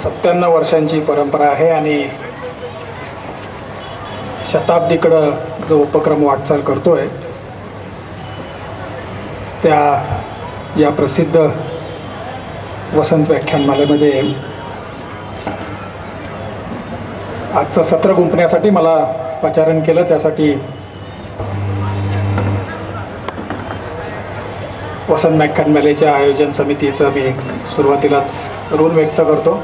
97 वर्षांची परंपरा आहे आणि शताब्दीकडं जो उपक्रम वाटचाल करतोय त्या या प्रसिद्ध वसंत व्याख्यानमालेमध्ये आजचं सत्र गुंफण्यासाठी मला पाचारण केलं, त्यासाठी वसंत व्याख्यानमालेच्या आयोजन समितीचं मी सुरुवातीलाच ऋण व्यक्त करतो.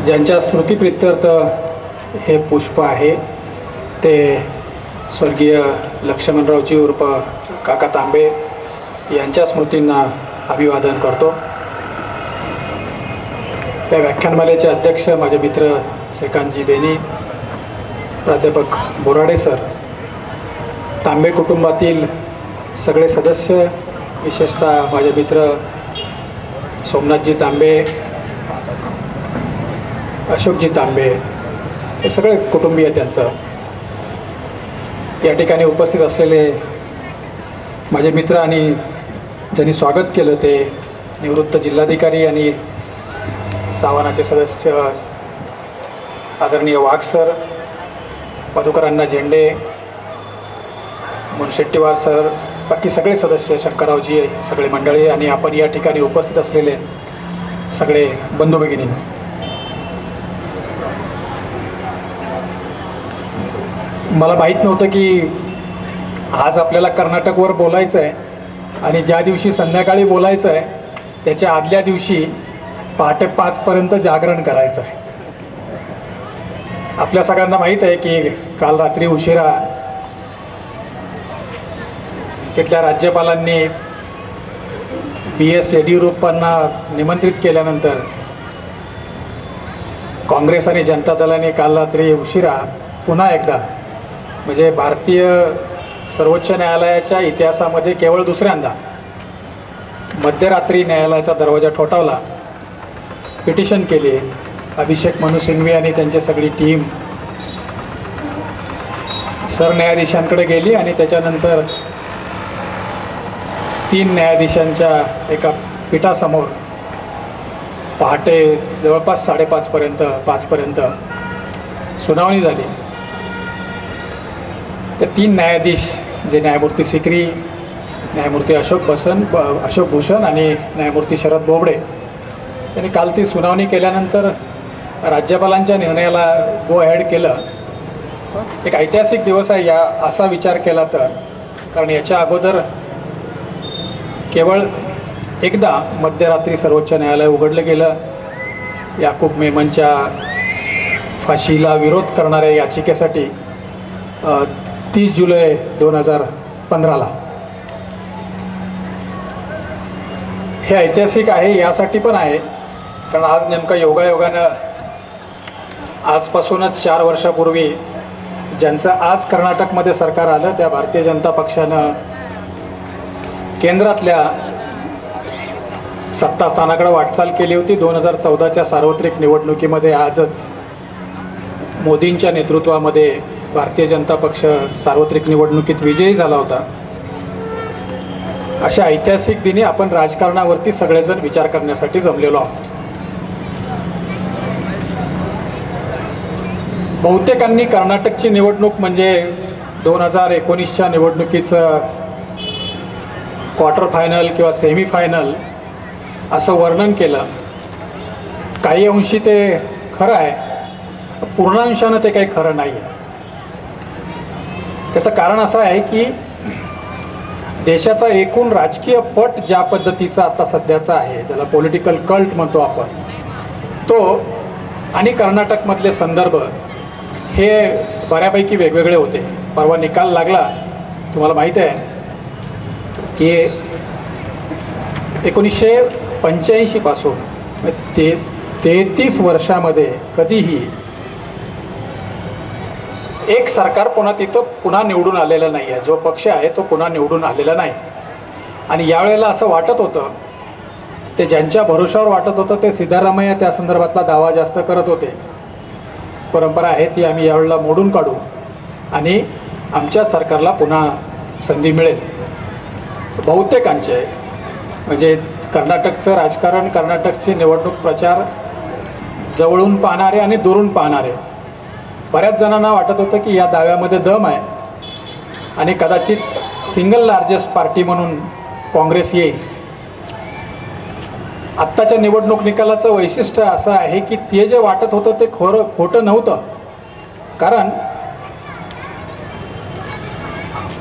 ज्यांच्या स्मृतिप्रित्यर्थ हे पुष्प आहे ते स्वर्गीय लक्ष्मणरावजी उर्फ काका तांबे यांच्या स्मृतींना अभिवादन करतो. या व्याख्यानमालेचे अध्यक्ष माझे मित्र श्रीकांतजी बेनी, प्राध्यापक बोराडे सर, तांबे कुटुंबातील सगळे सदस्य, विशेषतः माझे मित्र सोमनाथजी तांबे, अशोकजी तांबे, हे सगळे कुटुंबीय त्यांचं, या ठिकाणी उपस्थित असलेले माझे मित्र आणि ज्यांनी स्वागत केलं ते निवृत्त जिल्हाधिकारी आणि सावनाचे सदस्य आदरणीय वाघ सर, मधुकरांना झेंडे, मुनशेट्टीवार सर, बाकी सगळे सदस्य, शंकररावजी, सगळे मंडळी आणि आपण या ठिकाणी उपस्थित असलेले सगळे बंधू भगिनी, मला माहीत नव्हतं की आज आपल्याला कर्नाटकवर बोलायचं आहे आणि ज्या दिवशी संध्याकाळी बोलायचं आहे त्याच्या आदल्या दिवशी पहाटे 5 पर्यंत जागरण करायचं आहे. आपल्या सगळ्यांना माहीत आहे की काल रात्री उशिरा तिथल्या राज्यपालांनी BS येडियुरप्पांना निमंत्रित केल्यानंतर काँग्रेस आणि जनता दलाने काल रात्री उशिरा पुन्हा एकदा, म्हणजे भारतीय सर्वोच्च न्यायालयाच्या इतिहासामध्ये केवळ दुसऱ्यांदा मध्यरात्री न्यायालयाचा दरवाजा ठोठावला, पिटिशन केली. अभिषेक मनु सिंघवी आणि त्यांची सगळी टीम सरन्यायाधीशांकडे गेली आणि त्याच्यानंतर 3 न्यायाधीशांच्या एका पीठासमोर पहाटे जवळपास 5:30 पर्यंत सुनावणी झाली. ते 3 न्यायाधीश, जे न्यायमूर्ती सिकरी, न्यायमूर्ती अशोक भूषण आणि न्यायमूर्ती शरद बोबडे, त्यांनी काल ती सुनावणी केल्यानंतर राज्यपालांच्या निर्णयाला गो अहेड केलं. एक ऐतिहासिक दिवस आहे या असा विचार केला तर, कारण याच्या अगोदर केवळ एकदा मध्यरात्री सर्वोच्च न्यायालय उघडलं गेलं याकूब मेमनच्या फाशीला विरोध करणाऱ्या याचिकेसाठी 30 जुलै 2015ला. हे ऐतिहासिक आहे यासाठी पण आहे कारण आज नेमकं योगायोगानं आजपासूनच 4 वर्षापूर्वी ज्यांचं आज कर्नाटकमध्ये सरकार आलं त्या भारतीय जनता पक्षानं केंद्रातल्या सत्तास्थानाकडे वाटचाल केली होती. 2014च्या सार्वत्रिक निवडणुकीमध्ये आजच मोदींच्या नेतृत्वामध्ये भारतीय जनता पक्ष सार्वत्रिक निवडणुकीत विजयी झाला होता. अशा ऐतिहासिक दिनी आपण राजकारणावरती सगळेजण विचार करण्यासाठी जमलेलो आहोत. बहुतेकांनी कर्नाटकची निवडणूक म्हणजे 2019च्या निवडणुकीचं क्वार्टर फायनल किंवा सेमीफायनल असं वर्णन केलं. काही अंशी ते खरं आहे, पूर्णांशानं ते काही खरं नाही आहे. त्याचं कारण असं आहे की देशाचा एकूण राजकीय पट ज्या पद्धतीचा आता सध्याचा आहे, ज्याला पॉलिटिकल कल्ट म्हणतो आपण, तो आणि कर्नाटकमधले संदर्भ हे बऱ्यापैकी वेगवेगळे होते. परवा निकाल लागला, तुम्हाला माहीत आहे की 1985 पासून 33 वर्षामध्ये कधीही एक सरकार पुन्हा निवडून आलेलं नाही आहे. जो पक्ष आहे तो पुन्हा निवडून आलेला नाही. आणि यावेळेला असं वाटत होतं, ते ज्यांच्या भरोशावर वाटत होतं ते सिद्धरामय्या त्या संदर्भातला दावा जास्त करत होते. परंपरा आहे ती आम्ही यावेळेला मोडून काढू आणि आमच्या सरकारला पुन्हा संधी मिळेल. बहुतेकांचे म्हणजे कर्नाटकचं राजकारण, कर्नाटकची निवडणूक प्रचार जवळून पाहणारे आणि दुरून पाहणारे बऱ्याच जणांना वाटत होतं की या दाव्यामध्ये दम आहे आणि कदाचित सिंगल लार्जेस्ट पार्टी म्हणून काँग्रेस येईल. आत्ताच्या निवडणूक निकालाचं वैशिष्ट्य असं आहे की ते जे वाटत होतं ते खोटं नव्हतं. कारण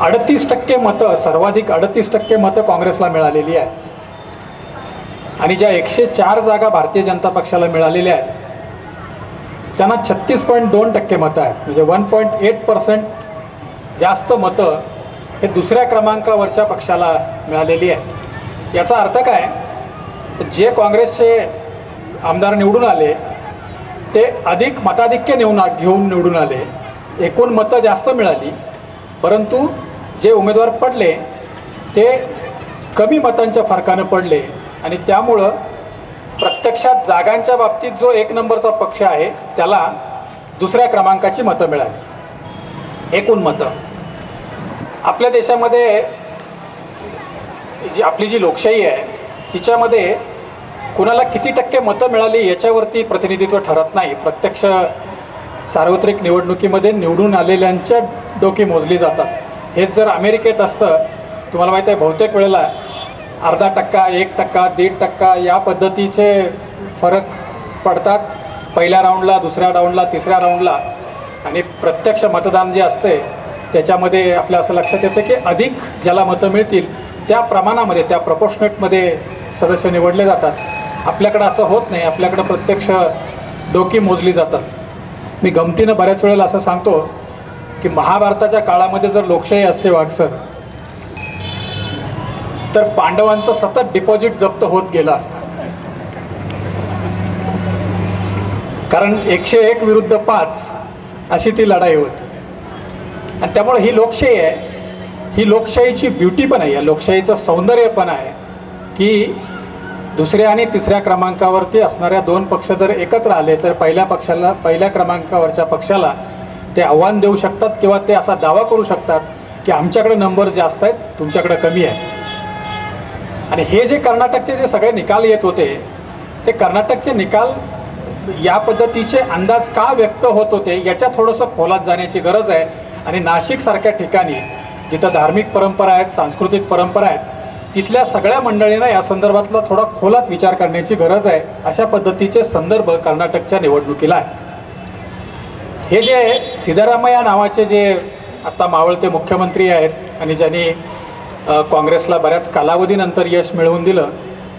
38% मतं, सर्वाधिक 38% मतं काँग्रेसला मिळालेली आहेत आणि ज्या 104 जागा भारतीय जनता पक्षाला मिळालेल्या आहेत त्यांना 36.2% मतं आहेत. म्हणजे 1.8% जास्त मतं हे दुसऱ्या क्रमांकावरच्या पक्षाला मिळालेली आहेत. याचा अर्थ काय, जे काँग्रेसचे आमदार निवडून आले ते अधिक मताधिक्य घेऊन निवडून आले, एकूण मतं जास्त मिळाली, परंतु जे उमेदवार पडले ते कमी मतांच्या फरकानं पडले आणि त्यामुळं प्रत्यक्षात जागांच्या बाबतीत जो एक नंबरचा पक्ष आहे त्याला दुसऱ्या क्रमांकाची मतं मिळाली, एकूण मतं. आपल्या देशामध्ये आपली जी लोकशाही आहे तिच्यामध्ये कुणाला किती टक्के मतं मिळाली याच्यावरती प्रतिनिधित्व ठरत नाही. प्रत्यक्ष सार्वत्रिक निवडणुकीमध्ये निवडून आलेल्यांच्या डोकी मोजली जातात. हेच जर अमेरिकेत असतं, तुम्हाला माहीत आहे बहुतेक वेळेला 0.5%, 1%, 1.5% या पद्धतीचे फरक पडतात पहिल्या राऊंडला, दुसऱ्या राऊंडला, तिसऱ्या राऊंडला. आणि प्रत्यक्ष मतदान जे असते त्याच्यामध्ये आपल्या असं लक्षात येतं की अधिक ज्याला मतं मिळतील त्या प्रमाणामध्ये, त्या प्रपोर्शनेटमध्ये सदस्य निवडले जातात. आपल्याकडं असं होत नाही. आपल्याकडं प्रत्यक्ष डोकी मोजली जातात. मी गमतीनं बऱ्याच वेळेला असं सांगतो की महाभारताच्या काळामध्ये जर लोकशाही असते वागसर, तर पांडवांचं सतत डिपॉझिट जप्त होत गेलं असतं. कारण 101 विरुद्ध 5 अशी ती लढाई होती. आणि त्यामुळे ही लोकशाही आहे, ही लोकशाहीची ब्युटी पण आहे, या लोकशाहीचं सौंदर्य पण आहे की दुसऱ्या आणि तिसऱ्या क्रमांकावरती असणाऱ्या दोन पक्ष जर एकत्र आले तर पहिल्या क्रमांकावरच्या पक्षाला ते आव्हान देऊ शकतात किंवा ते असा दावा करू शकतात की आमच्याकडे नंबर जास्त आहेत, तुमच्याकडे कमी आहेत. आणि हे जे कर्नाटकचे जे सगळे निकाल येत होते ते कर्नाटकचे निकाल या पद्धतीचे अंदाज का व्यक्त होत होते याच्या थोडंसं खोलात जाण्याची गरज आहे. आणि नाशिकसारख्या ठिकाणी जिथं धार्मिक परंपरा आहेत, सांस्कृतिक परंपरा आहेत, तिथल्या सगळ्या मंडळींना या संदर्भातला थोडा खोलात विचार करण्याची गरज आहे. अशा पद्धतीचे संदर्भ कर्नाटकच्या निवडणुकीला आहेत. हे जे सिद्धरामय्या नावाचे जे आता मावळते मुख्यमंत्री आहेत आणि ज्यांनी काँग्रेसला बऱ्याच कालावधीनंतर यश मिळवून दिलं,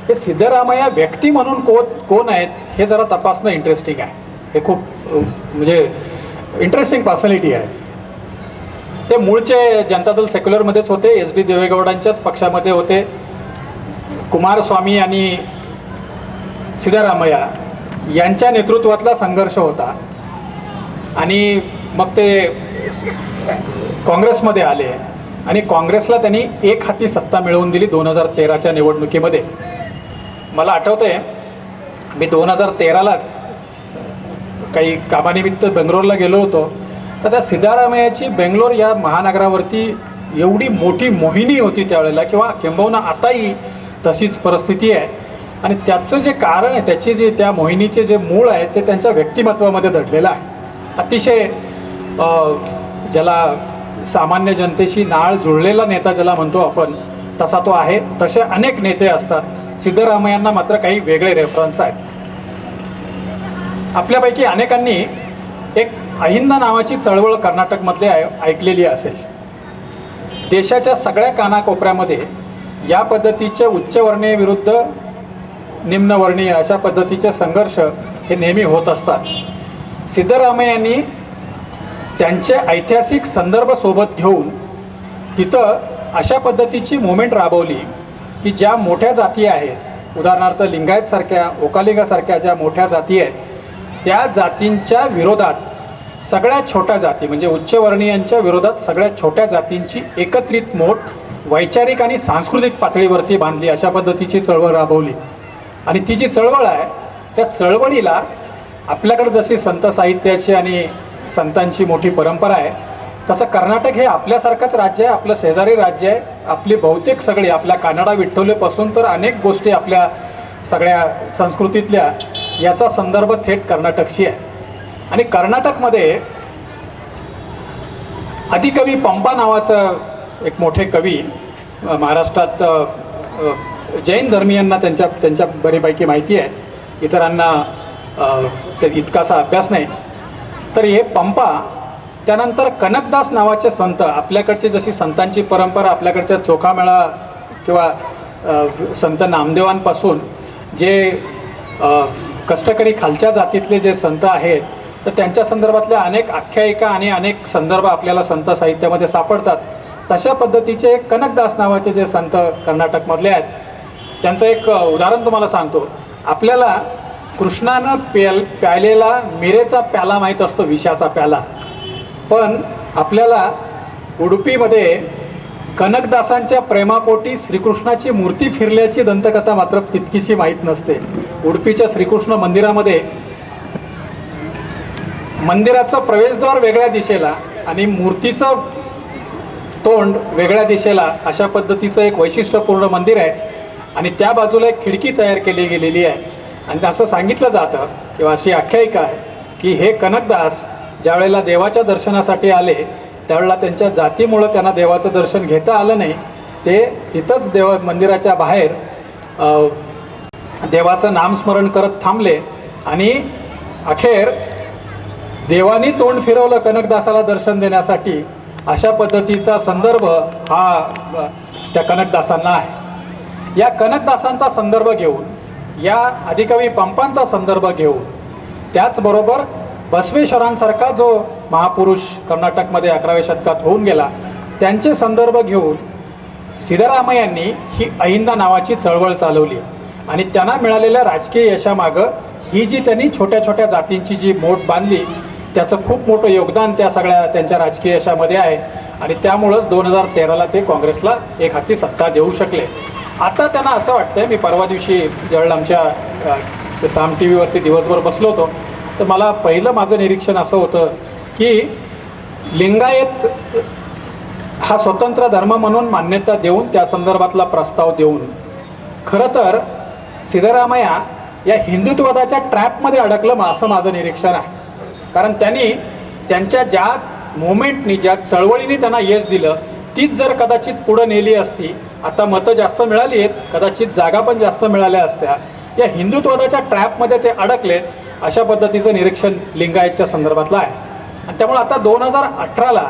हे सिद्धरामय्या व्यक्ती म्हणून कोण आहेत हे जरा तपासणं इंटरेस्टिंग आहे. हे खूप म्हणजे इंटरेस्टिंग पर्सनॅलिटी आहे. ते मूळचे जनता दल सेक्युलरमध्येच होते, SD देवेगौडांच्याच पक्षामध्ये होते. कुमारस्वामी आणि सिद्धरामय्या यांच्या नेतृत्वातला संघर्ष होता आणि मग ते काँग्रेसमध्ये आले आणि काँग्रेसला त्यांनी एक हाती सत्ता मिळवून दिली 2013च्या निवडणुकीमध्ये. मला आठवतंय मी 2013लाच काही कामानिमित्त बेंगलोरला गेलो होतो, तर त्या सिद्धरामय्याची बेंगलोर या महानगरावरती एवढी मोठी मोहिनी होती त्यावेळेला, किंवा किंबहुना आताही तशीच परिस्थिती आहे. आणि त्याचं जे कारण आहे, त्याचे जे त्या मोहिनीचे जे मूळ आहे ते त्यांच्या व्यक्तिमत्वामध्ये दडलेलं आहे. अतिशय ज्याला सामान्य जनतेशी नाळ जुळलेला नेता ज्याला म्हणतो आपण तसा तो आहे. तसे अनेक नेते असतात. सिद्धरामय्यांना मात्र काही वेगळे रेफरन्स आहेत. आपल्यापैकी अनेकांनी एक अहिंद नावाची चळवळ कर्नाटकमधले ऐकलेली असेल. देशाच्या सगळ्या कानाकोपऱ्यामध्ये या पद्धतीचे उच्चवर्णीय विरुद्ध निम्नवर्णीय अशा पद्धतीचे संघर्ष हे नेहमी होत असतात. सिद्धरामय्यांनी त्यांचे ऐतिहासिक संदर्भ सोबत घेऊन तिथं अशा पद्धतीची मुवमेंट राबवली की ज्या मोठ्या जाती आहेत, उदाहरणार्थ लिंगायतसारख्या, ओकालिंगासारख्या ज्या मोठ्या जाती आहेत, त्या जातींच्या विरोधात सगळ्या छोट्या जाती म्हणजे उच्चवर्णीयांच्या विरोधात सगळ्या छोट्या जातींची एकत्रित मोठ वैचारिक आणि सांस्कृतिक पातळीवरती बांधली. अशा पद्धतीची चळवळ राबवली. आणि ती जी चळवळ आहे त्या चळवळीला आपल्याकडे जशी संत साहित्याची आणि संतांची मोठी परंपरा आहे तसं कर्नाटक हे आपल्यासारखंच राज्य आहे, आपलं शेजारी राज्य आहे. आपली बहुतेक सगळी आपल्या कानडा विठ्ठलेपासून तर अनेक गोष्टी आपल्या सगळ्या संस्कृतीतल्या याचा संदर्भ थेट कर्नाटकशी आहे. आणि कर्नाटकमध्ये आदिकवी पंपा नावाचं एक मोठे कवी, महाराष्ट्रात जैन धर्मीयांना त्यांच्या बरीपैकी माहिती आहे, इतरांना ते इतकासा अभ्यास नाही. तर हे पंपा, त्यानंतर कनकदास नावाचे संत, आपल्याकडची जशी संतांची परंपरा आपल्याकडच्या चोखामेळा किंवा संत नामदेवांपासून जे कष्टकरी खालच्या जातीतले जे संत आहेत, तर त्यांच्या संदर्भातल्या अनेक आख्यायिका आणि अनेक संदर्भ आपल्याला संत साहित्यामध्ये सापडतात. तशा पद्धतीचे कनकदास नावाचे जे संत कर्नाटकमधले आहेत, त्यांचं एक उदाहरण तुम्हाला सांगतो. आपल्याला कृष्णानं प्यायलेला मिरेचा प्याला माहीत असतो, विषाचा प्याला. पण आपल्याला उडुपीमध्ये कनकदासांच्या प्रेमापोटी श्रीकृष्णाची मूर्ती फिरल्याची दंतकथा मात्र तितकीशी माहीत नसते. उडुपीच्या श्रीकृष्ण मंदिरामध्ये मंदिराचं प्रवेशद्वार वेगळ्या दिशेला आणि मूर्तीचं तोंड वेगळ्या दिशेला अशा पद्धतीचं एक वैशिष्ट्यपूर्ण मंदिर आहे. आणि त्या बाजूला एक खिडकी तयार केली गेलेली आहे. आणि असं सांगितलं जातं किंवा अशी आख्यायिका आहे की हे कनकदास ज्या वेळेला देवाच्या दर्शनासाठी आले, त्यावेळेला त्यांच्या जातीमुळं त्यांना देवाचं दर्शन घेता आलं नाही. ते तिथंच मंदिराच्या बाहेर देवाचं नामस्मरण करत थांबले आणि अखेर देवानी तोंड फिरवलं कनकदासाला दर्शन देण्यासाठी. अशा पद्धतीचा संदर्भ हा त्या कनकदासांना आहे. या कनकदासांचा संदर्भ घेऊन, या आदिकवी पंपांचा संदर्भ घेऊन, त्याचबरोबर बसवेश्वरांसारखा जो महापुरुष कर्नाटकमध्ये 11व्या शतकात होऊन गेला, त्यांचे संदर्भ घेऊन सिद्धरामय्यांनी ही अहिंदा नावाची चळवळ चालवली. आणि त्यांना मिळालेल्या राजकीय यशामागं ही जी त्यांनी छोट्या छोट्या जातींची जी मोठ बांधली, त्याचं खूप मोठं योगदान त्या सगळ्या त्यांच्या राजकीय यशामध्ये आहे. आणि त्यामुळंच 2013ला ते काँग्रेसला एक हाती सत्ता देऊ शकले. आता त्यांना असं वाटतंय, मी परवा दिवशी ज्यावेळेला आमच्या साम टी व्हीवरती दिवसभर बसलो होतो, तर मला पहिलं माझं निरीक्षण असं होतं की लिंगायत हा स्वतंत्र धर्म म्हणून मान्यता देऊन, त्या संदर्भातला प्रस्ताव देऊन, खरं तर सिद्धरामय्या या हिंदुत्ववादाच्या ट्रॅपमध्ये अडकलं असं माझं निरीक्षण आहे. कारण त्यांनी त्यांच्या ज्या मुवमेंटनी, ज्या चळवळीने त्यांना यश दिलं, तीच जर कदाचित पुढं नेली असती, आता मतं जास्त मिळाली आहेत, कदाचित जागा पण जास्त मिळाल्या असत्या, या हिंदुत्ववादाच्या ट्रॅपमध्ये ते अडकले, अशा पद्धतीचं निरीक्षण लिंगायतच्या संदर्भातलं आहे. आणि त्यामुळे आता 2018ला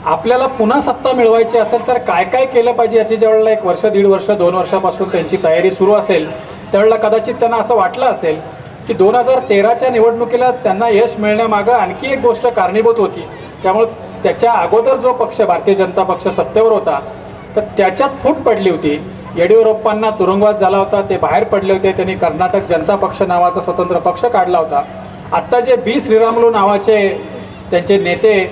आपल्याला पुन्हा सत्ता मिळवायची असेल तर काय काय केलं पाहिजे याची ज्यावेळेला 1 वर्ष, 1.5 वर्ष, 2 वर्षापासून त्यांची तयारी सुरू असेल, त्यावेळेला कदाचित त्यांना असं वाटलं असेल की 2013च्या निवडणुकीला त्यांना यश मिळण्यामागं आणखी एक गोष्ट कारणीभूत होती. त्यामुळे त्याच्या अगोदर जो पक्ष, भारतीय जनता पक्ष सत्तेवर होता, तर त्याच्यात फूट पडली होती. येडियुरप्पांना तुरुंगवास झाला होता, ते बाहेर पडले होते. त्यांनी कर्नाटक जनता पक्ष नावाचा स्वतंत्र पक्ष काढला होता. आत्ता जे बी श्रीरामुलू नावाचे त्यांचे नेते,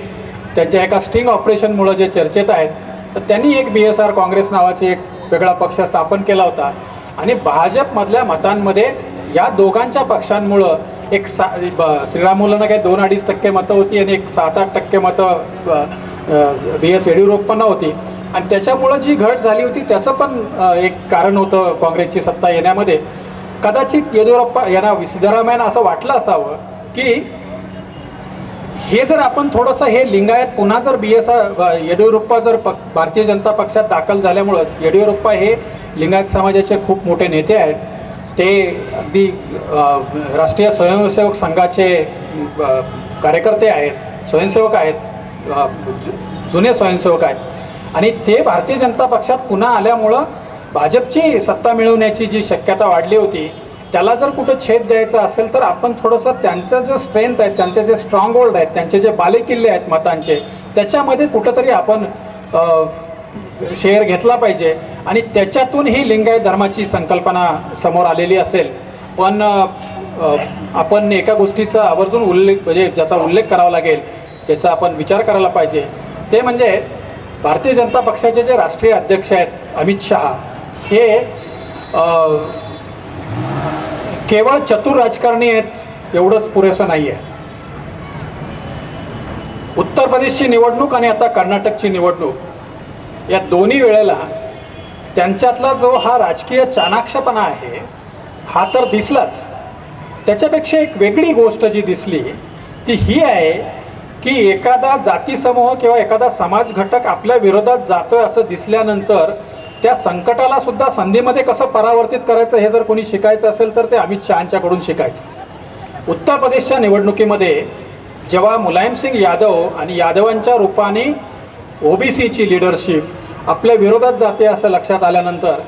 त्यांच्या एका स्टिंग ऑपरेशनमुळं जे चर्चेत आहेत, तर त्यांनी एक BSR काँग्रेस नावाचे एक वेगळा पक्ष स्थापन केला होता. आणि भाजपमधल्या मतांमध्ये या दोघांच्या पक्षांमुळं एक श्रीरामुलूंना काही 2-2.5% मतं होती आणि एक 7-8% मतं BS येडियुरप्पांना होती. आणि त्याच्यामुळं जी घट झाली होती त्याचं पण एक कारण होतं काँग्रेसची सत्ता येण्यामध्ये. कदाचित येडियुरप्पा यांना, सिद्धरामय्यांना असं वाटलं असावं की हे जर आपण थोडंसं हे लिंगायत पुन्हा जर येडियुरप्पा जर भारतीय जनता पक्षात दाखल झाल्यामुळं, येडियुरप्पा हे लिंगायत समाजाचे खूप मोठे नेते आहेत. ते अगदी राष्ट्रीय स्वयंसेवक संघाचे कार्यकर्ते आहेत, स्वयंसेवक आहेत, जुने स्वयंसेवक आहेत. आणि ते भारतीय जनता पक्षात पुन्हा आल्यामुळं भाजपची सत्ता मिळवण्याची जी शक्यता वाढली होती, त्याला जर कुठं छेद द्यायचा असेल तर आपण थोडंसं त्यांचं जे स्ट्रेंथ आहे, त्यांचे जे स्ट्रॉंग होल्ड आहेत, त्यांचे जे बालेकिल्ले आहेत मतांचे, त्याच्यामध्ये कुठंतरी आपण शेअर घेतला पाहिजे. आणि त्याच्यातून ही लिंगायत धर्माची संकल्पना समोर आलेली असेल. पण आपण एका गोष्टीचा आवर्जून म्हणजे ज्याचा उल्लेख करावा लागेल, ज्याचा आपण विचार करायला पाहिजे, ते म्हणजे भारतीय जनता पक्षाचे जे राष्ट्रीय अध्यक्ष आहेत अमित शहा, हे केवळ चतुर राजकारणी आहेत एवढंच पुरेसं नाही आहे. उत्तर प्रदेशची निवडणूक आणि आता कर्नाटकची निवडणूक या दोन्ही वेळेला त्यांच्यातला जो हा राजकीय चाणाक्षपणा आहे हा तर दिसलाच. त्याच्यापेक्षा एक वेगळी गोष्ट जी दिसली ती ही आहे की एखादा जातीसमूह किंवा एखादा समाज घटक आपल्या विरोधात जातोय असं दिसल्यानंतर त्या संकटाला सुद्धा संधीमध्ये कसं परावर्तित करायचं हे जर कोणी शिकायचं असेल तर ते अमित शहांच्याकडून शिकायचं. उत्तर प्रदेशच्या निवडणुकीमध्ये जेव्हा मुलायमसिंग यादव आणि यादवांच्या रूपाने ओबीसीची लिडरशिप आपल्या विरोधात जाते असं लक्षात आल्यानंतर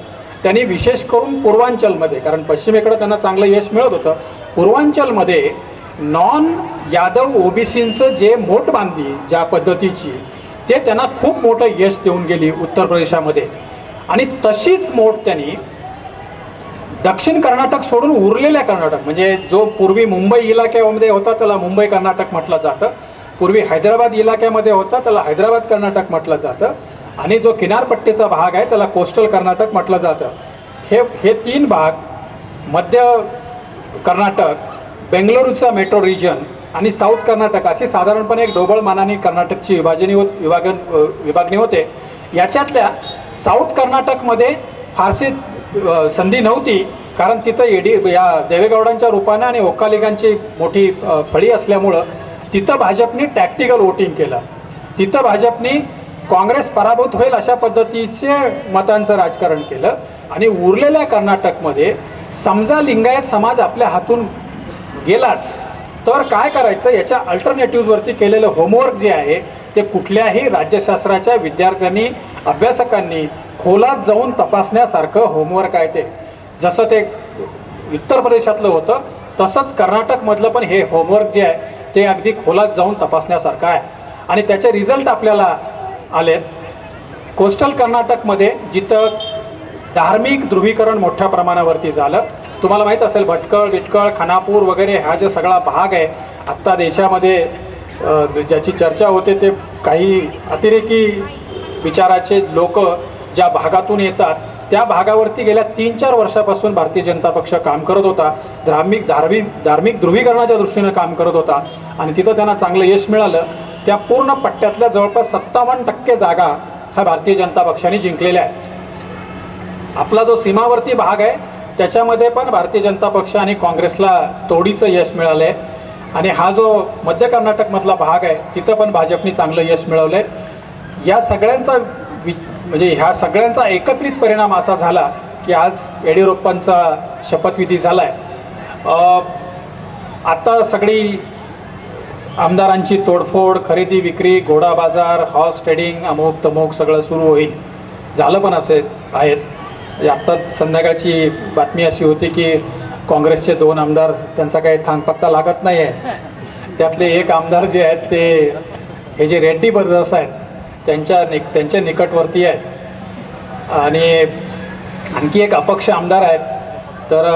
त्यांनी विशेष करून पूर्वांचलमध्ये, कारण पश्चिमेकडे त्यांना चांगलं यश मिळत होतं, पूर्वांचलमध्ये नॉन यादव ओबीसींचं जे मोठ बांधली ज्या पद्धतीची ते त्यांना खूप मोठं यश देऊन गेली उत्तर प्रदेशामध्ये. आणि तशीच मोठ त्यांनी दक्षिण कर्नाटक सोडून उरलेल्या कर्नाटक, म्हणजे जो पूर्वी मुंबई इलाक्यामध्ये होता त्याला मुंबई कर्नाटक म्हटलं जातं, पूर्वी हैदराबाद इलाक्यामध्ये होता त्याला हैदराबाद कर्नाटक म्हटलं जातं, आणि जो किनारपट्टीचा भाग आहे त्याला कोस्टल कर्नाटक म्हटलं जातं. हे तीन भाग, मध्य कर्नाटक, बेंगळुरूचा मेट्रो रिजन आणि साऊथ कर्नाटक अशी साधारणपणे एक ढोबळमानाने कर्नाटकची विभागणी होते. याच्यातल्या साऊथ कर्नाटकमध्ये फारशी संधी नव्हती, कारण तिथं या देवेगौडांच्या रूपाने आणि ओकालिगांची मोठी फळी असल्यामुळं तिथं भाजपने टॅक्टिकल वोटिंग केलं. तिथं भाजपने काँग्रेस पराभूत होईल अशा पद्धतीचे मतांचं राजकारण केलं. आणि उरलेल्या कर्नाटकमध्ये समजा लिंगायत समाज आपल्या हातून गेलाच तर काय करायचं याच्या अल्टरनेटिव्हवरती केलेलं होमवर्क जे आहे ते कुठल्याही राज्यशास्त्राच्या विद्यार्थ्यांनी, अभ्यासकांनी खोलात जाऊन तपासण्यासारखं होमवर्क आहे. ते जसं ते उत्तर प्रदेशातलं होतं तसंच कर्नाटकमधलं पण हे होमवर्क जे आहे ते अगदी खोलात जाऊन तपासण्यासारखं आहे. आणि त्याचे रिझल्ट आपल्याला आले. कोस्टल कर्नाटकमध्ये जिथं धार्मिक ध्रुवीकरण मोठ्या प्रमाणावरती झालं, तुम्हाला माहीत असेल भटकळ, विटकळ, खानापूर वगैरे हा जो सगळा भाग आहे आत्ता देशामध्ये ज्याची चर्चा होते ते काही अतिरेकी विचाराचे लोक ज्या भागातून येतात त्या भागावरती गेल्या 3-4 वर्षापासून भारतीय जनता पक्ष काम करत होता. धार्मिक ध्रुवीकरणाच्या दृष्टीनं काम करत होता आणि तिथं त्यांना चांगलं यश मिळालं. त्या पूर्ण पट्ट्यातल्या जवळपास 57% जागा ह्या भारतीय जनता पक्षाने जिंकलेल्या आहेत. आपला जो सीमावर्ती भाग आहे त्याच्यामध्ये पण भारतीय जनता पक्ष आणि काँग्रेसला तोडीचं यश मिळालं आहे. आणि हा जो मध्य कर्नाटकमधला भाग आहे तिथं पण भाजपने चांगलं यश मिळवलं आहे. या सगळ्यांचा म्हणजे ह्या सगळ्यांचा एकत्रित परिणाम असा झाला की आज येडियुरप्पांचा शपथविधी झाला आहे. आता सगळी आमदारांची तोडफोड, खरेदी विक्री, घोडा बाजार, हॉर्स ट्रेडिंग, अमुक तमुक सगळं सुरू होईल. झालं पण असे आहेत. आत्ता संध्याकाळची बातमी अशी होती की काँग्रेसचे 2 आमदार, त्यांचा काही थांगपत्ता लागत नाही आहे. त्यातले एक आमदार जे आहेत ते हे जे रेड्डी ब्रदर्स आहेत त्यांच्या निकटवर्ती आहेत. आणि आणखी एक अपक्ष आमदार आहेत तर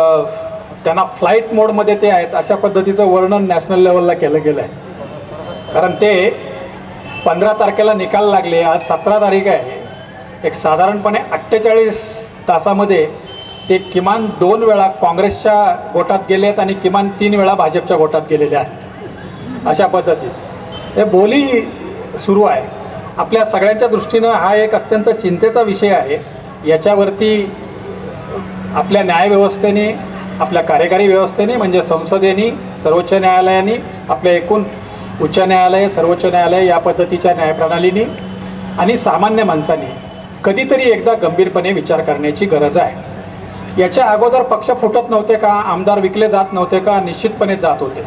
त्यांना फ्लाईट मोडमध्ये ते आहेत अशा पद्धतीचं वर्णन नॅशनल लेवलला केलं गेलं आहे. कारण ते 15 तारखेला निकाल लागले, आज 17 तारीख आहे. एक साधारणपणे 48 तासामध्ये ते किमान 2 वेळा काँग्रेसच्या गोटात गेले आहेत आणि किमान 3 वेळा भाजपच्या गोटात गेलेले आहेत. अशा पद्धतीत हे बोली सुरू आहे. आपल्या सगळ्यांच्या दृष्टीनं हा एक अत्यंत चिंतेचा विषय आहे. याच्यावरती आपल्या न्यायव्यवस्थेने, आपल्या कार्यकारी व्यवस्थेने म्हणजे संसदेने, सर्वोच्च न्यायालयाने, आपल्या एकूण उच्च न्यायालय, सर्वोच्च न्यायालय या पद्धतीच्या न्यायप्रणालीने आणि सामान्य माणसांनी कधीतरी एकदा गंभीरपणे विचार करण्याची गरज आहे. याच्या अगोदर पक्ष फुटत नव्हते का? आमदार विकले जात नव्हते का? निश्चितपणे जात होते.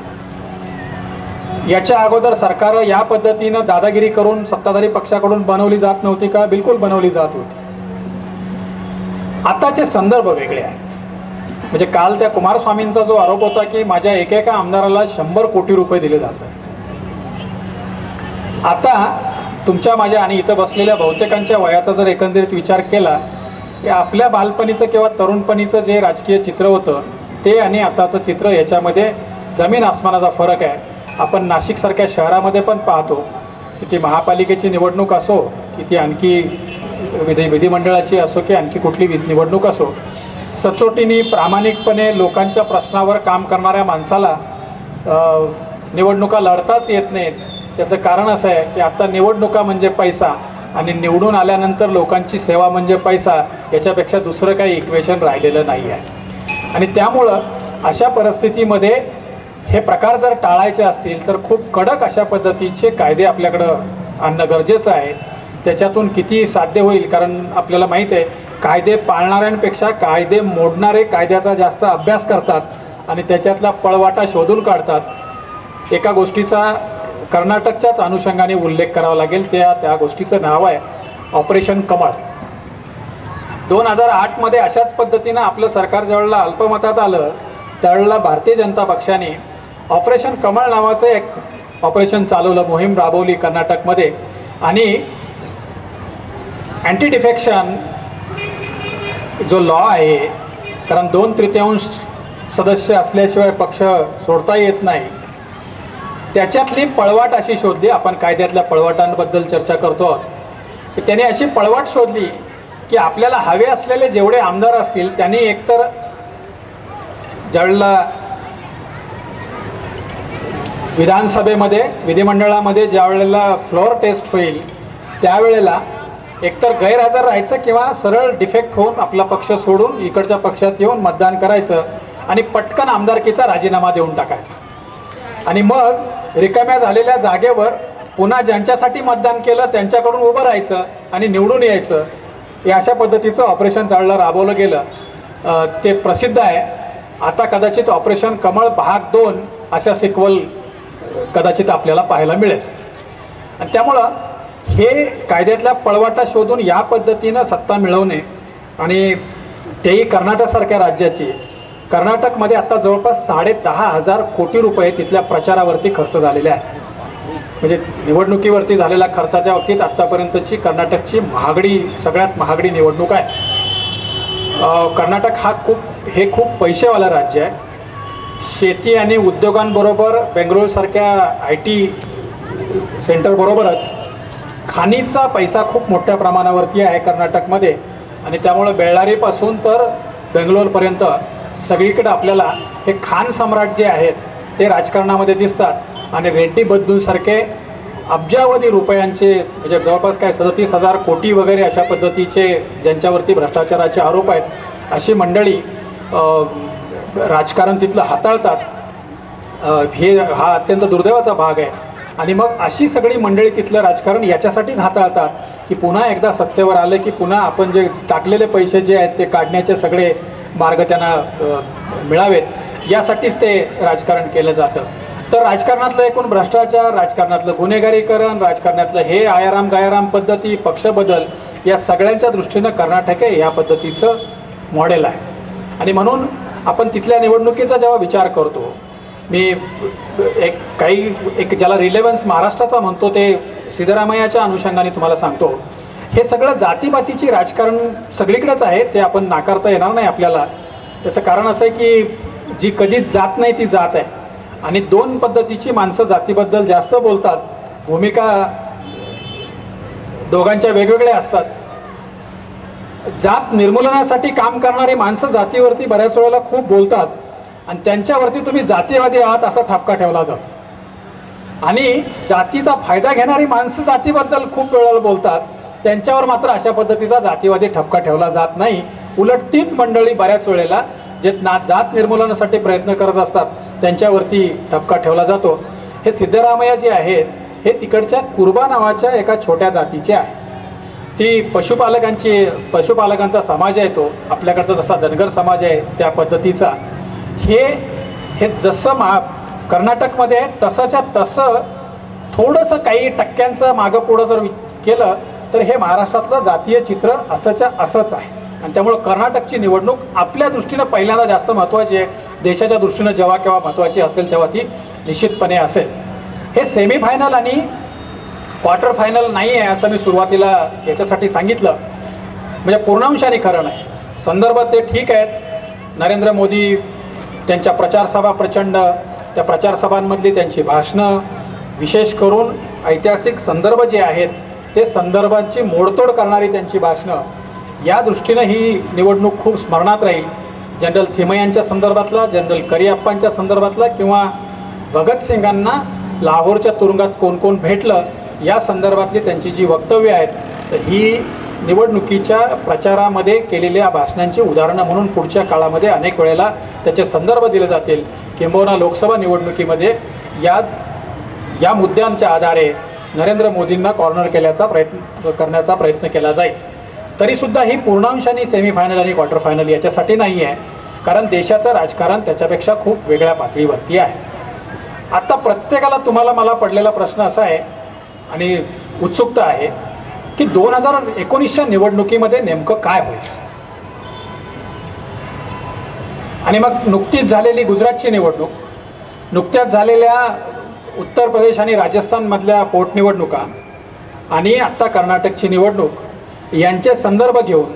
याच्या अगोदर सरकार या पद्धतीनं दादागिरी करून सत्ताधारी पक्षाकडून बनवली जात नव्हती का? बिलकुल बनवली जात होती. आताचे संदर्भ वेगळे आहेत. म्हणजे काल त्या कुमारस्वामींचा जो आरोप होता की माझ्या एकेका आमदाराला 100 कोटी रुपये दिले जातात. आता तुमच्या, माझ्या आणि इथं बसलेल्या बहुतेकांच्या वयाचा जर एकंदरीत विचार केला की आपल्या बालपणीचं किंवा तरुणपणीचं जे राजकीय चित्र होतं ते आणि आताचं चित्र याच्यामध्ये जमीन आसमानाचा फरक आहे. आपण नाशिकसारख्या शहरामध्ये पण पाहतो की ती महापालिकेची निवडणूक असो की ती आणखी विधिमंडळाची असो की आणखी कुठली निवडणूक असो, सचोटीने प्रामाणिकपणे लोकांच्या प्रश्नावर काम करणाऱ्या माणसाला निवडणुका लढताच येत नाहीत. त्याचं कारण असं आहे की आता निवडणुका म्हणजे पैसा आणि निवडून आल्यानंतर लोकांची सेवा म्हणजे पैसा, याच्यापेक्षा दुसरं काही इक्वेशन राहिलेलं नाही आहे. आणि त्यामुळं अशा परिस्थितीमध्ये हे प्रकार जर टाळायचे असतील तर खूप कडक अशा पद्धतीचे कायदे आपल्याकडं आणणं गरजेचं आहे. त्याच्यातून किती साध्य होईल, कारण आपल्याला माहीत आहे कायदे पाळणाऱ्यांपेक्षा कायदे मोडणारे कायद्याचा जास्त अभ्यास करतात आणि त्याच्यातला पळवाटा शोधून काढतात. एका गोष्टीचा कर्नाटकच्याच अनुषंगाने उल्लेख करावा लागेल, त्या गोष्टीचं नाव आहे ऑपरेशन कमळ. 2008मध्ये अशाच पद्धतीनं आपलं सरकार ज्यावेळेला अल्पमतात आलं त्यावेळेला भारतीय जनता पक्षाने ऑपरेशन कमळ नावाचं एक ऑपरेशन चालवलं, मोहीम राबवली कर्नाटकमध्ये. आणि अँटी डिफेक्शन जो लॉ आहे, कारण 2/3 सदस्य असल्याशिवाय पक्ष सोडता येत नाही, त्याच्यातली पळवाट अशी शोधली. आपण कायद्यातल्या पळवाटांबद्दल चर्चा करतो. त्याने अशी पळवाट शोधली की आपल्याला हवे असलेले जेवढे आमदार असतील त्यांनी एकतर ज्यावेळेला विधानसभेमध्ये विधिमंडळामध्ये ज्या वेळेला फ्लोअर टेस्ट होईल त्यावेळेला एकतर गैरहजर राहायचं किंवा सरळ डिफेक्ट होऊन आपला पक्ष सोडून इकडच्या पक्षात येऊन मतदान करायचं आणि पटकन आमदारकीचा राजीनामा देऊन टाकायचा. आणि मग रिकाम्या झालेल्या जागेवर पुन्हा ज्यांच्यासाठी मतदान केलं त्यांच्याकडून उभं राहायचं आणि निवडून यायचं. हे अशा पद्धतीचं ऑपरेशन त्यावेळेला राबवलं गेलं. ते प्रसिद्ध आहे. आता कदाचित ऑपरेशन कमळ भाग 2 अशा सिक्वल कदाचित आपल्याला पाहायला मिळेल. आणि त्यामुळं हे कायद्यातल्या पळवाटा शोधून या पद्धतीनं सत्ता मिळवणे, आणि तेही कर्नाटकसारख्या राज्याची. कर्नाटकमध्ये आता जवळपास 10,500 कोटी रुपये तिथल्या प्रचारावरती खर्च झालेले आहेत. म्हणजे निवडणुकीवरती झालेल्या खर्चाच्या बाबतीत आत्तापर्यंतची कर्नाटकची सगळ्यात महागडी निवडणूक आहे. कर्नाटक हे खूप पैसेवालं राज्य आहे. शेती आणि उद्योगांबरोबर बेंगळुरूसारख्या IT सेंटरबरोबरच खाणीचा पैसा खूप मोठ्या प्रमाणावरती आहे कर्नाटकमध्ये. आणि त्यामुळं बेळ्ळारीपासून तर बेंगलोरपर्यंत सगळीकडे आपल्याला हे खान सम्राट जे आहेत ते राजकारणामध्ये दिसतात. आणि रेड्डी बंधूंसारखे अब्जावधी रुपयांचे, म्हणजे जवळपास 37,000 कोटी वगैरे अशा पद्धतीचे ज्यांच्यावरती भ्रष्टाचाराचे आरोप आहेत, अशी मंडळी राजकारण तिथलं हाताळतात. हा अत्यंत दुर्दैवाचा भाग आहे. आणि मग अशी सगळी मंडळी तिथलं राजकारण याच्यासाठीच हाताळतात की पुन्हा एकदा सत्तेवर आलं की पुन्हा आपण जे टाकलेले पैसे जे आहेत ते काढण्याचे सगळे मार्ग त्यांना मिळावेत, यासाठीच ते राजकारण केलं जातं. तर राजकारणातलं एकूण भ्रष्टाचार, राजकारणातलं गुन्हेगारीकरण, राजकारणातलं हे आयाराम गायाराम पद्धती, पक्षबदल, या सगळ्यांच्या दृष्टीनं कर्नाटक हे या पद्धतीचं मॉडेल आहे. आणि म्हणून आपण तिथल्या निवडणुकीचा जेव्हा विचार करतो, मी एक ज्याला रिलेव्हन्स महाराष्ट्राचा म्हणतो ते सिद्धरामय्याच्या अनुषंगाने तुम्हाला सांगतो. हे सगळं जातीपातीची राजकारण सगळीकडेच आहे, ते आपण नाकारता येणार नाही आपल्याला. त्याचं कारण असं आहे की जी कधीच जात नाही ती जात आहे. आणि 2 पद्धतीची माणसं जातीबद्दल जास्त बोलतात. भूमिका दोघांच्या वेगवेगळ्या असतात. जात निर्मूलनासाठी काम करणारी माणसं जातीवरती बऱ्याच वेळेला खूप बोलतात आणि त्यांच्यावरती तुम्ही जातीवादी आहात असा ठपका ठेवला जातो. आणि जातीचा फायदा घेणारी माणसं जातीबद्दल खूप वेळेला बोलतात, त्यांच्यावर मात्र अशा पद्धतीचा जातीवादी ठपका ठेवला जात नाही. उलट तीच मंडळी बऱ्याच वेळेला जे जात निर्मूलनासाठी प्रयत्न करत असतात त्यांच्यावरती ठपका ठेवला जातो. हे सिद्धरामय्या जे आहेत हे तिकडच्या कुर्बा नावाच्या एका छोट्या जातीचे आहेत. ती पशुपालकांचा समाज आहे. तो आपल्याकडचा जसा धनगर समाज आहे त्या पद्धतीचा. हे जसं कर्नाटकमध्ये आहे तसंच्या तसं थोडंसं काही टक्क्यांचं मागं पुढं जर केलं तर हे महाराष्ट्रातलं जातीय चित्र असंच आहे. आणि त्यामुळं कर्नाटकची निवडणूक आपल्या दृष्टीनं पहिल्यांदा जास्त महत्त्वाची आहे. देशाच्या दृष्टीनं जेव्हा केव्हा महत्त्वाची असेल तेव्हा ती निश्चितपणे असेल. हे सेमीफायनल आणि क्वार्टर फायनल नाही आहे असं मी सुरुवातीला याच्यासाठी सांगितलं, म्हणजे पूर्णांशाने खरं नाही. संदर्भ ते ठीक आहेत. नरेंद्र मोदी त्यांच्या प्रचारसभा प्रचंड, त्या प्रचारसभांमधली त्यांची भाषणं, विशेष करून ऐतिहासिक संदर्भ जे आहेत ते संदर्भांची मोडतोड करणारी त्यांची भाषणं, या दृष्टीनं ही निवडणूक खूप स्मरणात राहील. जनरल थिमय्यांच्या संदर्भातला, जनरल करिअप्पांच्या संदर्भातला किंवा भगतसिंगांना लाहोरच्या तुरुंगात कोण कोण भेटलं या संदर्भातली त्यांची जी वक्तव्य आहेत, तर ही निवडणुकीच्या प्रचारामध्ये केलेल्या भाषणांची उदाहरणं म्हणून पुढच्या काळामध्ये अनेक वेळेला त्याचे संदर्भ दिले जातील. किंबहुना लोकसभा निवडणुकीमध्ये या मुद्द्यांच्या आधारे नरेंद्र मोदींना कॉर्नर करण्याचा प्रयत्न केला जाईल. तरीसुद्धा ही पूर्णांशाने सेमीफायनल आणि क्वार्टर फायनल याच्यासाठी नाही आहे, कारण देशाचं राजकारण त्याच्यापेक्षा खूप वेगळ्या पातळीवरती आहे. आता प्रत्येकाला तुम्हाला मला पडलेला प्रश्न असा आहे आणि उत्सुकता आहे की 2019च्या निवडणुकीमध्ये नेमकं काय होईल. आणि मग नुकतीच झालेली गुजरातची निवडणूक, नुकत्याच झालेल्या उत्तर प्रदेश आणि राजस्थानमधल्या पोटनिवडणुका आणि आत्ता कर्नाटकची निवडणूक यांचे संदर्भ घेऊन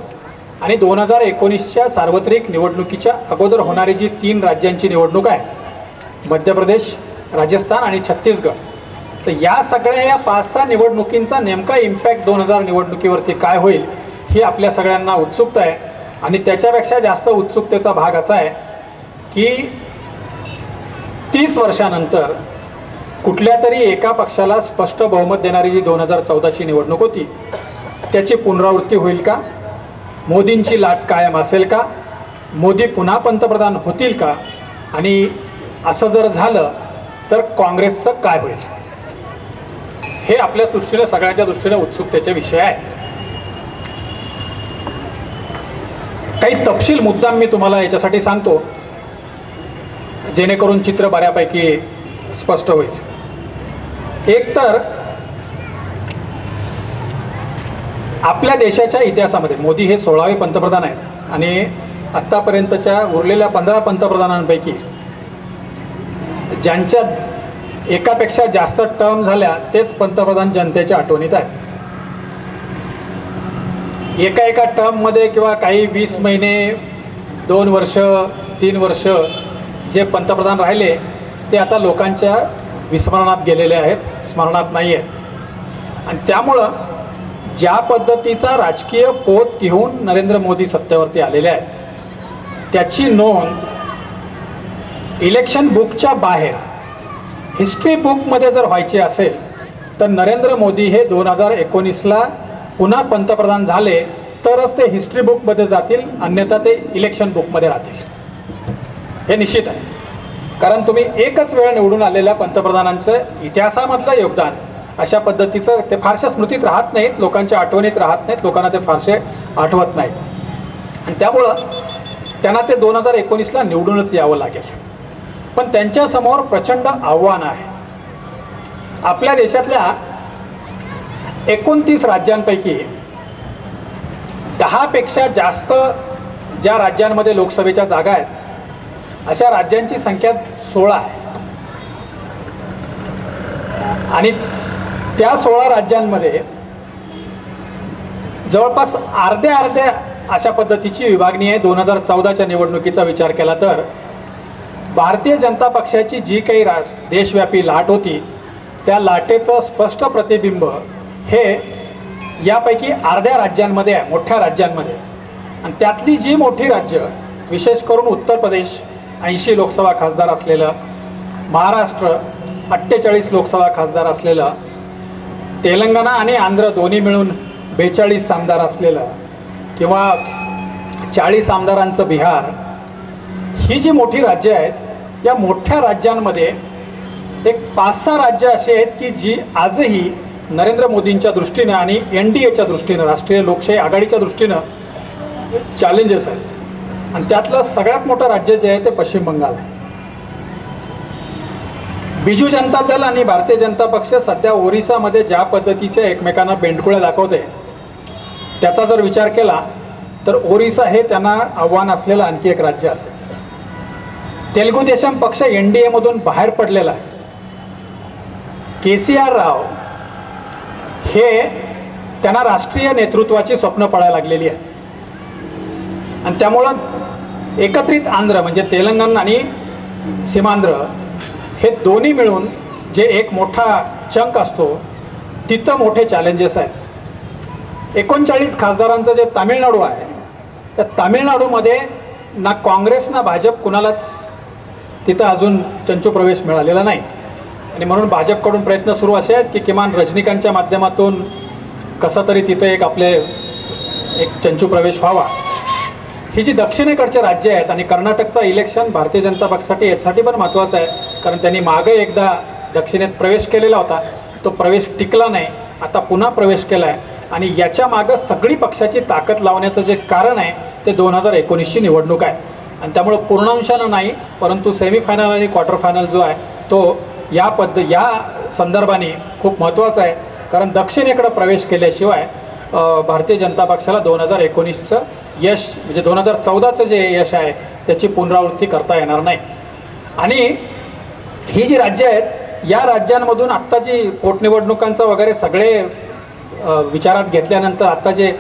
आणि 2019च्या सार्वत्रिक निवडणुकीच्या अगोदर होणारी जी 3 राज्यांची निवडणूक आहे, मध्य प्रदेश, राजस्थान आणि छत्तीसगड, तर या सगळ्या या 5-6 निवडणुकींचा नेमका इम्पॅक्ट 2020 निवडणुकीवरती काय होईल ही आपल्या सगळ्यांना उत्सुकता आहे. आणि त्याच्यापेक्षा जास्त उत्सुकतेचा भाग असा आहे की 30 वर्षानंतर कुठल्या तरी एका पक्षाला स्पष्ट बहुमत देणारी जी 2014ची निवडणूक होती त्याची पुनरावृत्ती होईल का? मोदींची लाट कायम असेल का? मोदी पुन्हा पंतप्रधान होतील का? आणि असं जर झालं तर काँग्रेसचं काय होईल? हे आपल्या दृष्टीने सगळ्यांच्या दृष्टीने उत्सुकतेचे विषय आहेत. काही तपशील मुद्दाम मी तुम्हाला याच्यासाठी सांगतो जेणेकरून चित्र बऱ्यापैकी स्पष्ट होईल. एक तर आपल्या देशाच्या इतिहासामध्ये मोदी हे 16वे पंतप्रधान आहेत आणि आत्तापर्यंतच्या उरलेल्या 15 पंतप्रधानांपैकी ज्यांच्या एकापेक्षा जास्त टर्म झाल्या तेच पंतप्रधान जनतेच्या आठवणीत आहेत. एका टर्ममध्ये किंवा काही 20 महिने, 2 वर्ष, 3 वर्ष जे पंतप्रधान राहिले ते आता लोकांच्या विस्मरणात गेलेले आहेत, स्मरणात नाही आहेत. आणि त्यामुळं ज्या पद्धतीचा राजकीय पोत घेऊन नरेंद्र मोदी सत्तेवरती आलेले आहेत त्याची नोंद इलेक्शन बुकच्या बाहेर हिस्ट्री बुकमध्ये जर व्हायची असेल तर नरेंद्र मोदी हे 2019ला पुन्हा पंतप्रधान झाले तरच ते हिस्ट्री बुकमध्ये जातील, अन्यथा ते इलेक्शन बुकमध्ये राहतील. हे निश्चित आहे. कारण तुम्ही एकच वेळ निवडून आलेल्या पंतप्रधानांचं इतिहासामधलं योगदान अशा पद्धतीचं ते फारशा स्मृतीत राहत नाहीत, लोकांच्या आठवणीत राहत नाहीत, लोकांना ते फारसे आठवत नाहीत. आणि त्यामुळं त्यांना ते 2019ला निवडूनच यावं लागेल. पण त्यांच्यासमोर प्रचंड आव्हान आहे. आपल्या देशातल्या 29 राज्यांपैकी 10 पेक्षा जास्त ज्या राज्यांमध्ये लोकसभेच्या जागा आहेत अशा राज्यांची संख्या 16 आहे. आणि त्या 16 राज्यांमध्ये जवळपास अर्ध्या अशा पद्धतीची विभागणी आहे. 2014च्या निवडणुकीचा विचार केला तर भारतीय जनता पक्षाची जी काही देशव्यापी लाट होती त्या लाटेचं स्पष्ट प्रतिबिंब हे यापैकी अर्ध्या राज्यांमध्ये आहे, मोठ्या राज्यांमध्ये. आणि त्यातली जी मोठी राज्य, विशेष करून उत्तर प्रदेश 80 लोकसभा खासदार असलेलं, महाराष्ट्र 48 लोकसभा खासदार असलेलं, तेलंगणा आणि आंध्र दोन्ही मिळून 42 आमदार असलेलं, किंवा 40 आमदारांचं बिहार, ही जी मोठी राज्य आहेत या मोठ्या राज्यांमध्ये एक 5-6 राज्य असे आहेत की जी आजही नरेंद्र मोदींच्या दृष्टीनं आणि NDAच्या दृष्टीनं, राष्ट्रीय लोकशाही आघाडीच्या दृष्टीनं चॅलेंजेस आहेत. आणि त्यातलं सगळ्यात मोठं राज्य जे आहे ते पश्चिम बंगाल आहे. बिजू जनता दल आणि भारतीय जनता पक्ष सध्या ओरिसामध्ये ज्या पद्धतीच्या एकमेकांना बेंडकुळ्या दाखवते त्याचा जर विचार केला तर ओरिसा हे त्यांना आव्हान असलेलं आणखी एक राज्य असेल. तेलुगू देशम पक्ष NDA मधून बाहेर पडलेला आहे. KCR राव हे त्यांना राष्ट्रीय नेतृत्वाची स्वप्न पडायला लागलेली आहे. आणि त्यामुळं एकत्रित आंध्र म्हणजे तेलंगणा आणि सीमांध्र हे दोन्ही मिळून जे एक मोठा चंक असतो तिथं मोठे चॅलेंजेस आहेत. 39 खासदारांचं जे तामिळनाडू आहे त्या तामिळनाडूमध्ये ना काँग्रेस ना भाजप कुणालाच तिथं अजून चंचू प्रवेश मिळालेला नाही. आणि म्हणून भाजपकडून प्रयत्न सुरू असे आहेत की किमान रजनीकांतच्या माध्यमातून कसं तरी तिथे एक चंचू प्रवेश व्हावा. ही जी दक्षिणेकडचे राज्य आहेत आणि कर्नाटकचा इलेक्शन भारतीय जनता पक्षासाठी याच्यासाठी पण महत्त्वाचं आहे, कारण त्यांनी मागे एकदा दक्षिणेत प्रवेश केलेला होता, तो प्रवेश टिकला नाही, आता पुन्हा प्रवेश केला आहे. आणि याच्या मागं सगळी पक्षाची ताकद लावण्याचं जे कारण आहे ते 2019ची निवडणूक आहे. आणि त्यामुळं पूर्णांशानं नाही, परंतु सेमीफायनल आणि क्वार्टर फायनल जो आहे तो या संदर्भाने खूप महत्त्वाचा आहे, कारण दक्षिणेकडं प्रवेश केल्याशिवाय भारतीय जनता पक्षाला 2019चं यश म्हणजे 2014चं जे यश आहे त्याची पुनरावृत्ती करता येणार नाही. आणि ही जी राज्य आहेत या राज्यांमधून आत्ता जी पोटनिवडणुकांचं वगैरे सगळे विचारात घेतल्यानंतर आत्ता जे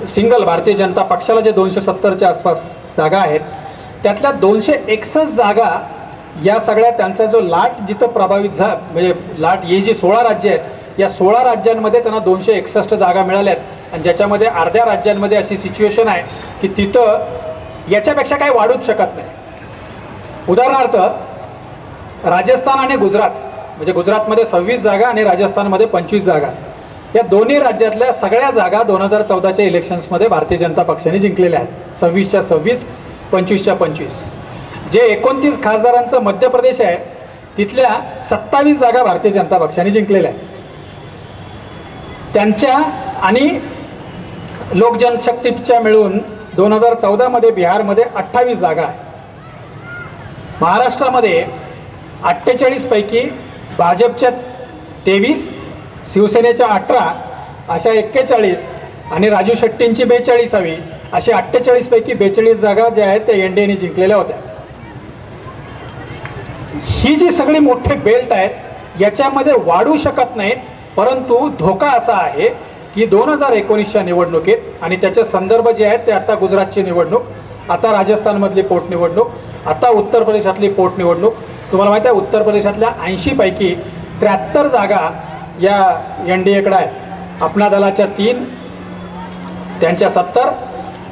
सिंगल भारतीय जनता पक्षाला जे 270च्या आसपास जागा आहेत त्यातल्या 261 जागा या सगळ्या त्यांचा जो लाट जिथं प्रभावित म्हणजे लाट ही जी 16 राज्य आहेत या 16 राज्यांमध्ये त्यांना 261 जागा मिळाल्यात. आणि ज्याच्यामध्ये अर्ध्या राज्यांमध्ये अशी सिच्युएशन आहे की तिथं याच्यापेक्षा काही वाढूच शकत नाही. उदाहरणार्थ राजस्थान आणि गुजरात, म्हणजे गुजरातमध्ये 26 जागा आणि राजस्थानमध्ये 25 जागा, या दोन्ही राज्यातल्या सगळ्या जागा 2014च्या इलेक्शन्समध्ये भारतीय जनता पक्षाने जिंकलेल्या आहेत. 26च्या 26, 25च्या 25. जे 29 खासदारांचं मध्य प्रदेश आहे तिथल्या 27 जागा भारतीय जनता पक्षाने जिंकलेल्या आहेत. त्यांच्या आणि लोकजनशक्तीच्या मिळून 2014मध्ये बिहारमध्ये 28 जागा आहे. महाराष्ट्रामध्ये 48 पैकी भाजपच्या 23, शिवसेनेच्या 18 अशा 41 आणि राजू शेट्टींची 42वी अशी 48 पैकी 42 जागा ज्या आहेत त्या एनडीएने जिंकलेल्या होत्या. ही जी सगळी मोठे बेल्ट आहेत याच्यामध्ये वाढू शकत नाहीत, परंतु धोका असा आहे की 2019च्या निवडणुकीत आणि त्याचे संदर्भ जे आहेत ते आता गुजरातची निवडणूक, आता राजस्थानमधली पोटनिवडणूक, आता उत्तर प्रदेशातली पोटनिवडणूक. तुम्हाला माहिती आहे उत्तर प्रदेशातल्या 80 पैकी 73 जागा या एनडीएकडे आहेत. अपना दलाच्या 3, त्यांच्या 70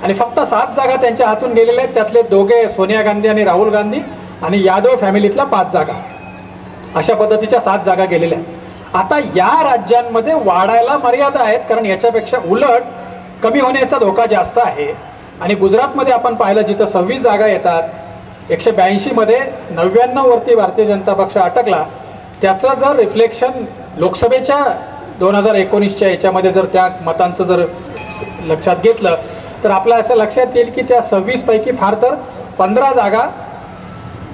आणि फक्त 7 जागा त्यांच्या हातून गेलेल्या आहेत. त्यातले दोघे सोनिया गांधी आणि राहुल गांधी आणि यादव फॅमिलीतल्या 5 जागा, अशा पद्धतीच्या 7 जागा गेलेल्या आहेत. आता या राज्यांमध्ये वाढायला मर्यादा आहेत, कारण याच्यापेक्षा उलट कमी होण्याचा धोका जास्त आहे. आणि गुजरातमध्ये आपण पाहिलं जिथं 26 जागा येतात, 182 मध्ये 99 वरती भारतीय जनता पक्ष अटकला. त्याचं जर रिफ्लेक्शन लोकसभेच्या 2019च्या याच्यामध्ये जर त्या मतांचं जर लक्षात घेतलं तर आपल्या असं लक्षात येईल की त्या 26 पैकी फार तर 15 जागा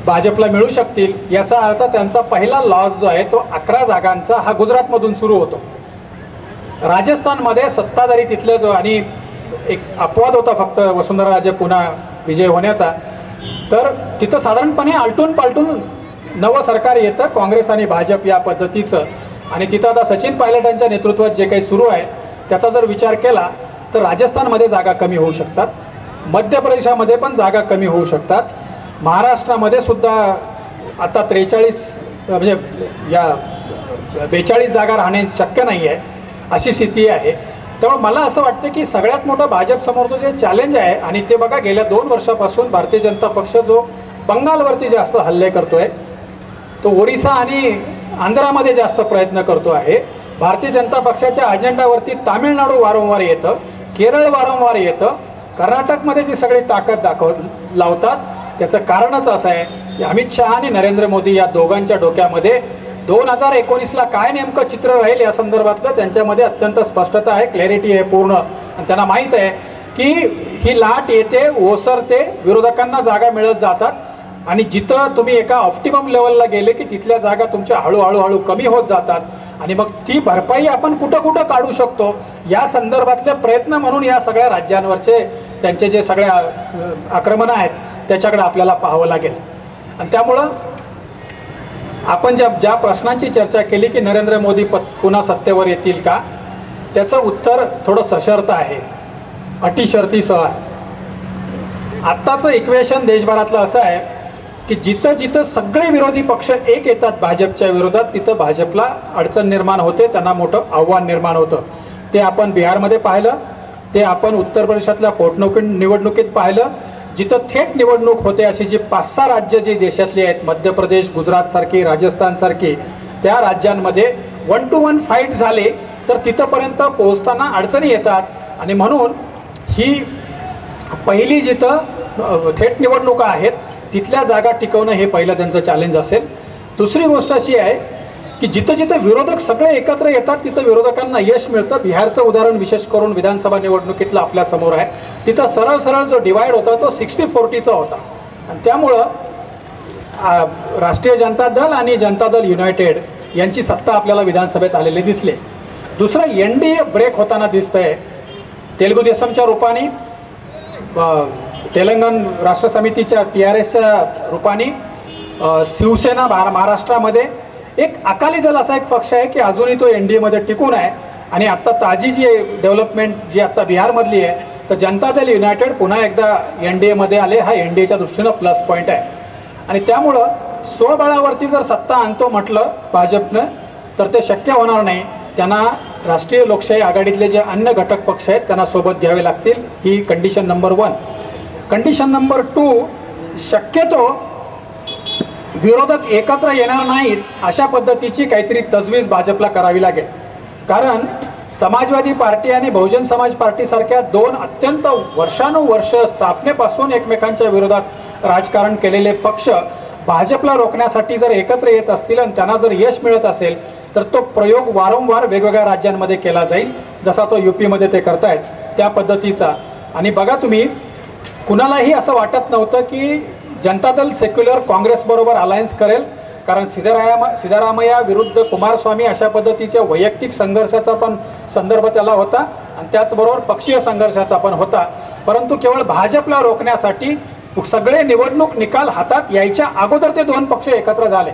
भाजपला मिळू शकतील. याचा अर्थ त्यांचा पहिला लॉस जो आहे तो 11 जागांचा हा गुजरातमधून सुरू होतो. राजस्थानमध्ये सत्ताधारी तिथले जो आणि एक अपवाद होता फक्त वसुंधरा राजे पुन्हा विजय होण्याचा, तर तिथं साधारणपणे आलटून पालटून नवं सरकार येतं काँग्रेस आणि भाजप या पद्धतीचं. आणि तिथं आता सचिन पायलट यांच्या नेतृत्वात जे काही सुरू आहे त्याचा जर विचार केला तर राजस्थानमध्ये जागा कमी होऊ शकतात, मध्य प्रदेशामध्ये पण जागा कमी होऊ शकतात, महाराष्ट्रामध्ये सुद्धा आता 43 म्हणजे या 42 जागा राहणे शक्य नाही आहे अशी स्थिती आहे. त्यामुळे मला असं वाटतं की सगळ्यात मोठं भाजपसमोरचं जे चॅलेंज आहे आणि ते बघा गेल्या 2 वर्षापासून भारतीय जनता पक्ष जो बंगालवरती जास्त हल्ले करतोय, तो ओडिसा आणि आंध्रामध्ये जास्त प्रयत्न करतो आहे. भारतीय जनता पक्षाच्या अजेंडावरती तामिळनाडू वारंवार येतं, केरळ वारंवार येतं, कर्नाटकमध्ये ती सगळी ताकद लावतात. त्याचं कारणच असं आहे की अमित शहा आणि नरेंद्र मोदी या दोघांच्या डोक्यामध्ये 2019ला काय नेमकं चित्र राहील या संदर्भातलं त्यांच्यामध्ये अत्यंत स्पष्टता आहे, क्लॅरिटी आहे पूर्ण. आणि त्यांना माहीत आहे की ही लाट येते, ओसरते, विरोधकांना जागा मिळत जातात आणि जिथं तुम्ही एका ऑप्टिमम लेवलला गेले की तिथल्या जागा तुमच्या हळूहळू कमी होत जातात आणि मग ती भरपाई आपण कुठं कुठं काढू शकतो या संदर्भातले प्रयत्न म्हणून या सगळ्या राज्यांवरचे त्यांचे जे सगळ्या आक्रमणं आहेत त्याच्याकडे आपल्याला पाहावं लागेल. आणि त्यामुळं आपण ज्या प्रश्नांची चर्चा केली की नरेंद्र मोदी पुन्हा सत्तेवर येतील का, त्याचं उत्तर थोडं सशर्त आहे, अटी शर्तीसह. आत्ताचं इक्वेशन देशभरातलं असं आहे की जिथं जिथं सगळे विरोधी पक्ष एक येतात भाजपच्या विरोधात तिथं भाजपला अडचण निर्माण होते, त्यांना मोठं आव्हान निर्माण होतं. ते आपण बिहारमध्ये पाहिलं, ते आपण उत्तर प्रदेशातल्या पोटनिवडणुकीत पाहिलं जिथं थेट निवडणूक होते अशी जी 5-6 राज्य जी देशातली आहेत, मध्य प्रदेश, गुजरातसारखी, राजस्थानसारखी, त्या राज्यांमध्ये 1 to 1 फाईट झाले तर तिथंपर्यंत पोहोचताना अडचणी येतात आणि म्हणून ही पहिली जिथं थेट निवडणुका आहेत तिथल्या जागा टिकवणं हे पहिलं त्यांचं चॅलेंज असेल. दुसरी गोष्ट अशी आहे की जिथं जिथं विरोधक सगळे एकत्र येतात तिथं विरोधकांना यश मिळतं. बिहारचं उदाहरण विशेष करून विधानसभा निवडणुकीतलं आपल्या समोर आहे. तिथं सरळ सरळ जो डिवाइड होता तो 60-40चा होता आणि त्यामुळं राष्ट्रीय जनता दल आणि जनता दल युनायटेड यांची सत्ता आपल्याला विधानसभेत आलेले दिसले. दुसरं NDA ब्रेक होताना दिसतंय. तेलुगू देसमच्या रूपाने, तेलंगण राष्ट्र समितीच्या TRSच्या रूपाने, शिवसेना महाराष्ट्रामध्ये, एक अकाली दल असा एक पक्ष आहे की अजूनही तो NDAमध्ये टिकून आहे. आणि आत्ता ताजी जी डेव्हलपमेंट जी आत्ता बिहारमधली आहे तर जनता दल युनायटेड पुन्हा एकदा NDAमध्ये आले. हा NDAच्या दृष्टीनं प्लस पॉईंट आहे. आणि त्यामुळं स्वबळावरती जर सत्ता आणतो म्हटलं भाजपनं तर ते शक्य होणार नाही. त्यांना राष्ट्रीय लोकशाही आघाडीतले जे अन्य घटक पक्ष आहेत त्यांना सोबत घ्यावे लागतील. ही कंडिशन नंबर 1. कंडिशन नंबर 2, शक्यतो विरोधक एकत्र येणार नाहीत अशा पद्धतीची काहीतरी तजवीज भाजपला करावी लागेल. कारण समाजवादी पार्टी आणि बहुजन समाज पार्टीसारख्या दोन अत्यंत वर्षानुवर्ष स्थापनेपासून एकमेकांच्या विरोधात राजकारण केलेले पक्ष भाजपला रोखण्यासाठी जर एकत्र येत असतील आणि त्यांना जर यश मिळत असेल तर तो प्रयोग वारंवार वेगवेगळ्या राज्यांमध्ये केला जाईल, जसा तो UPमध्ये ते करतायत त्या पद्धतीचा. आणि बघा तुम्ही, कुणालाही असं वाटत नव्हतं की जनता दल सेक्युलर काँग्रेसबरोबर अलायन्स करेल, कारण सिद्धरामय्या विरुद्ध कुमारस्वामी अशा पद्धतीच्या वैयक्तिक संघर्षाचा पण संदर्भ त्याला होता आणि त्याचबरोबर पक्षीय संघर्षाचा पण होता. परंतु केवळ भाजपला रोखण्यासाठी सगळे निवडणूक निकाल हातात यायच्या अगोदर ते दोन पक्ष एकत्र झाले.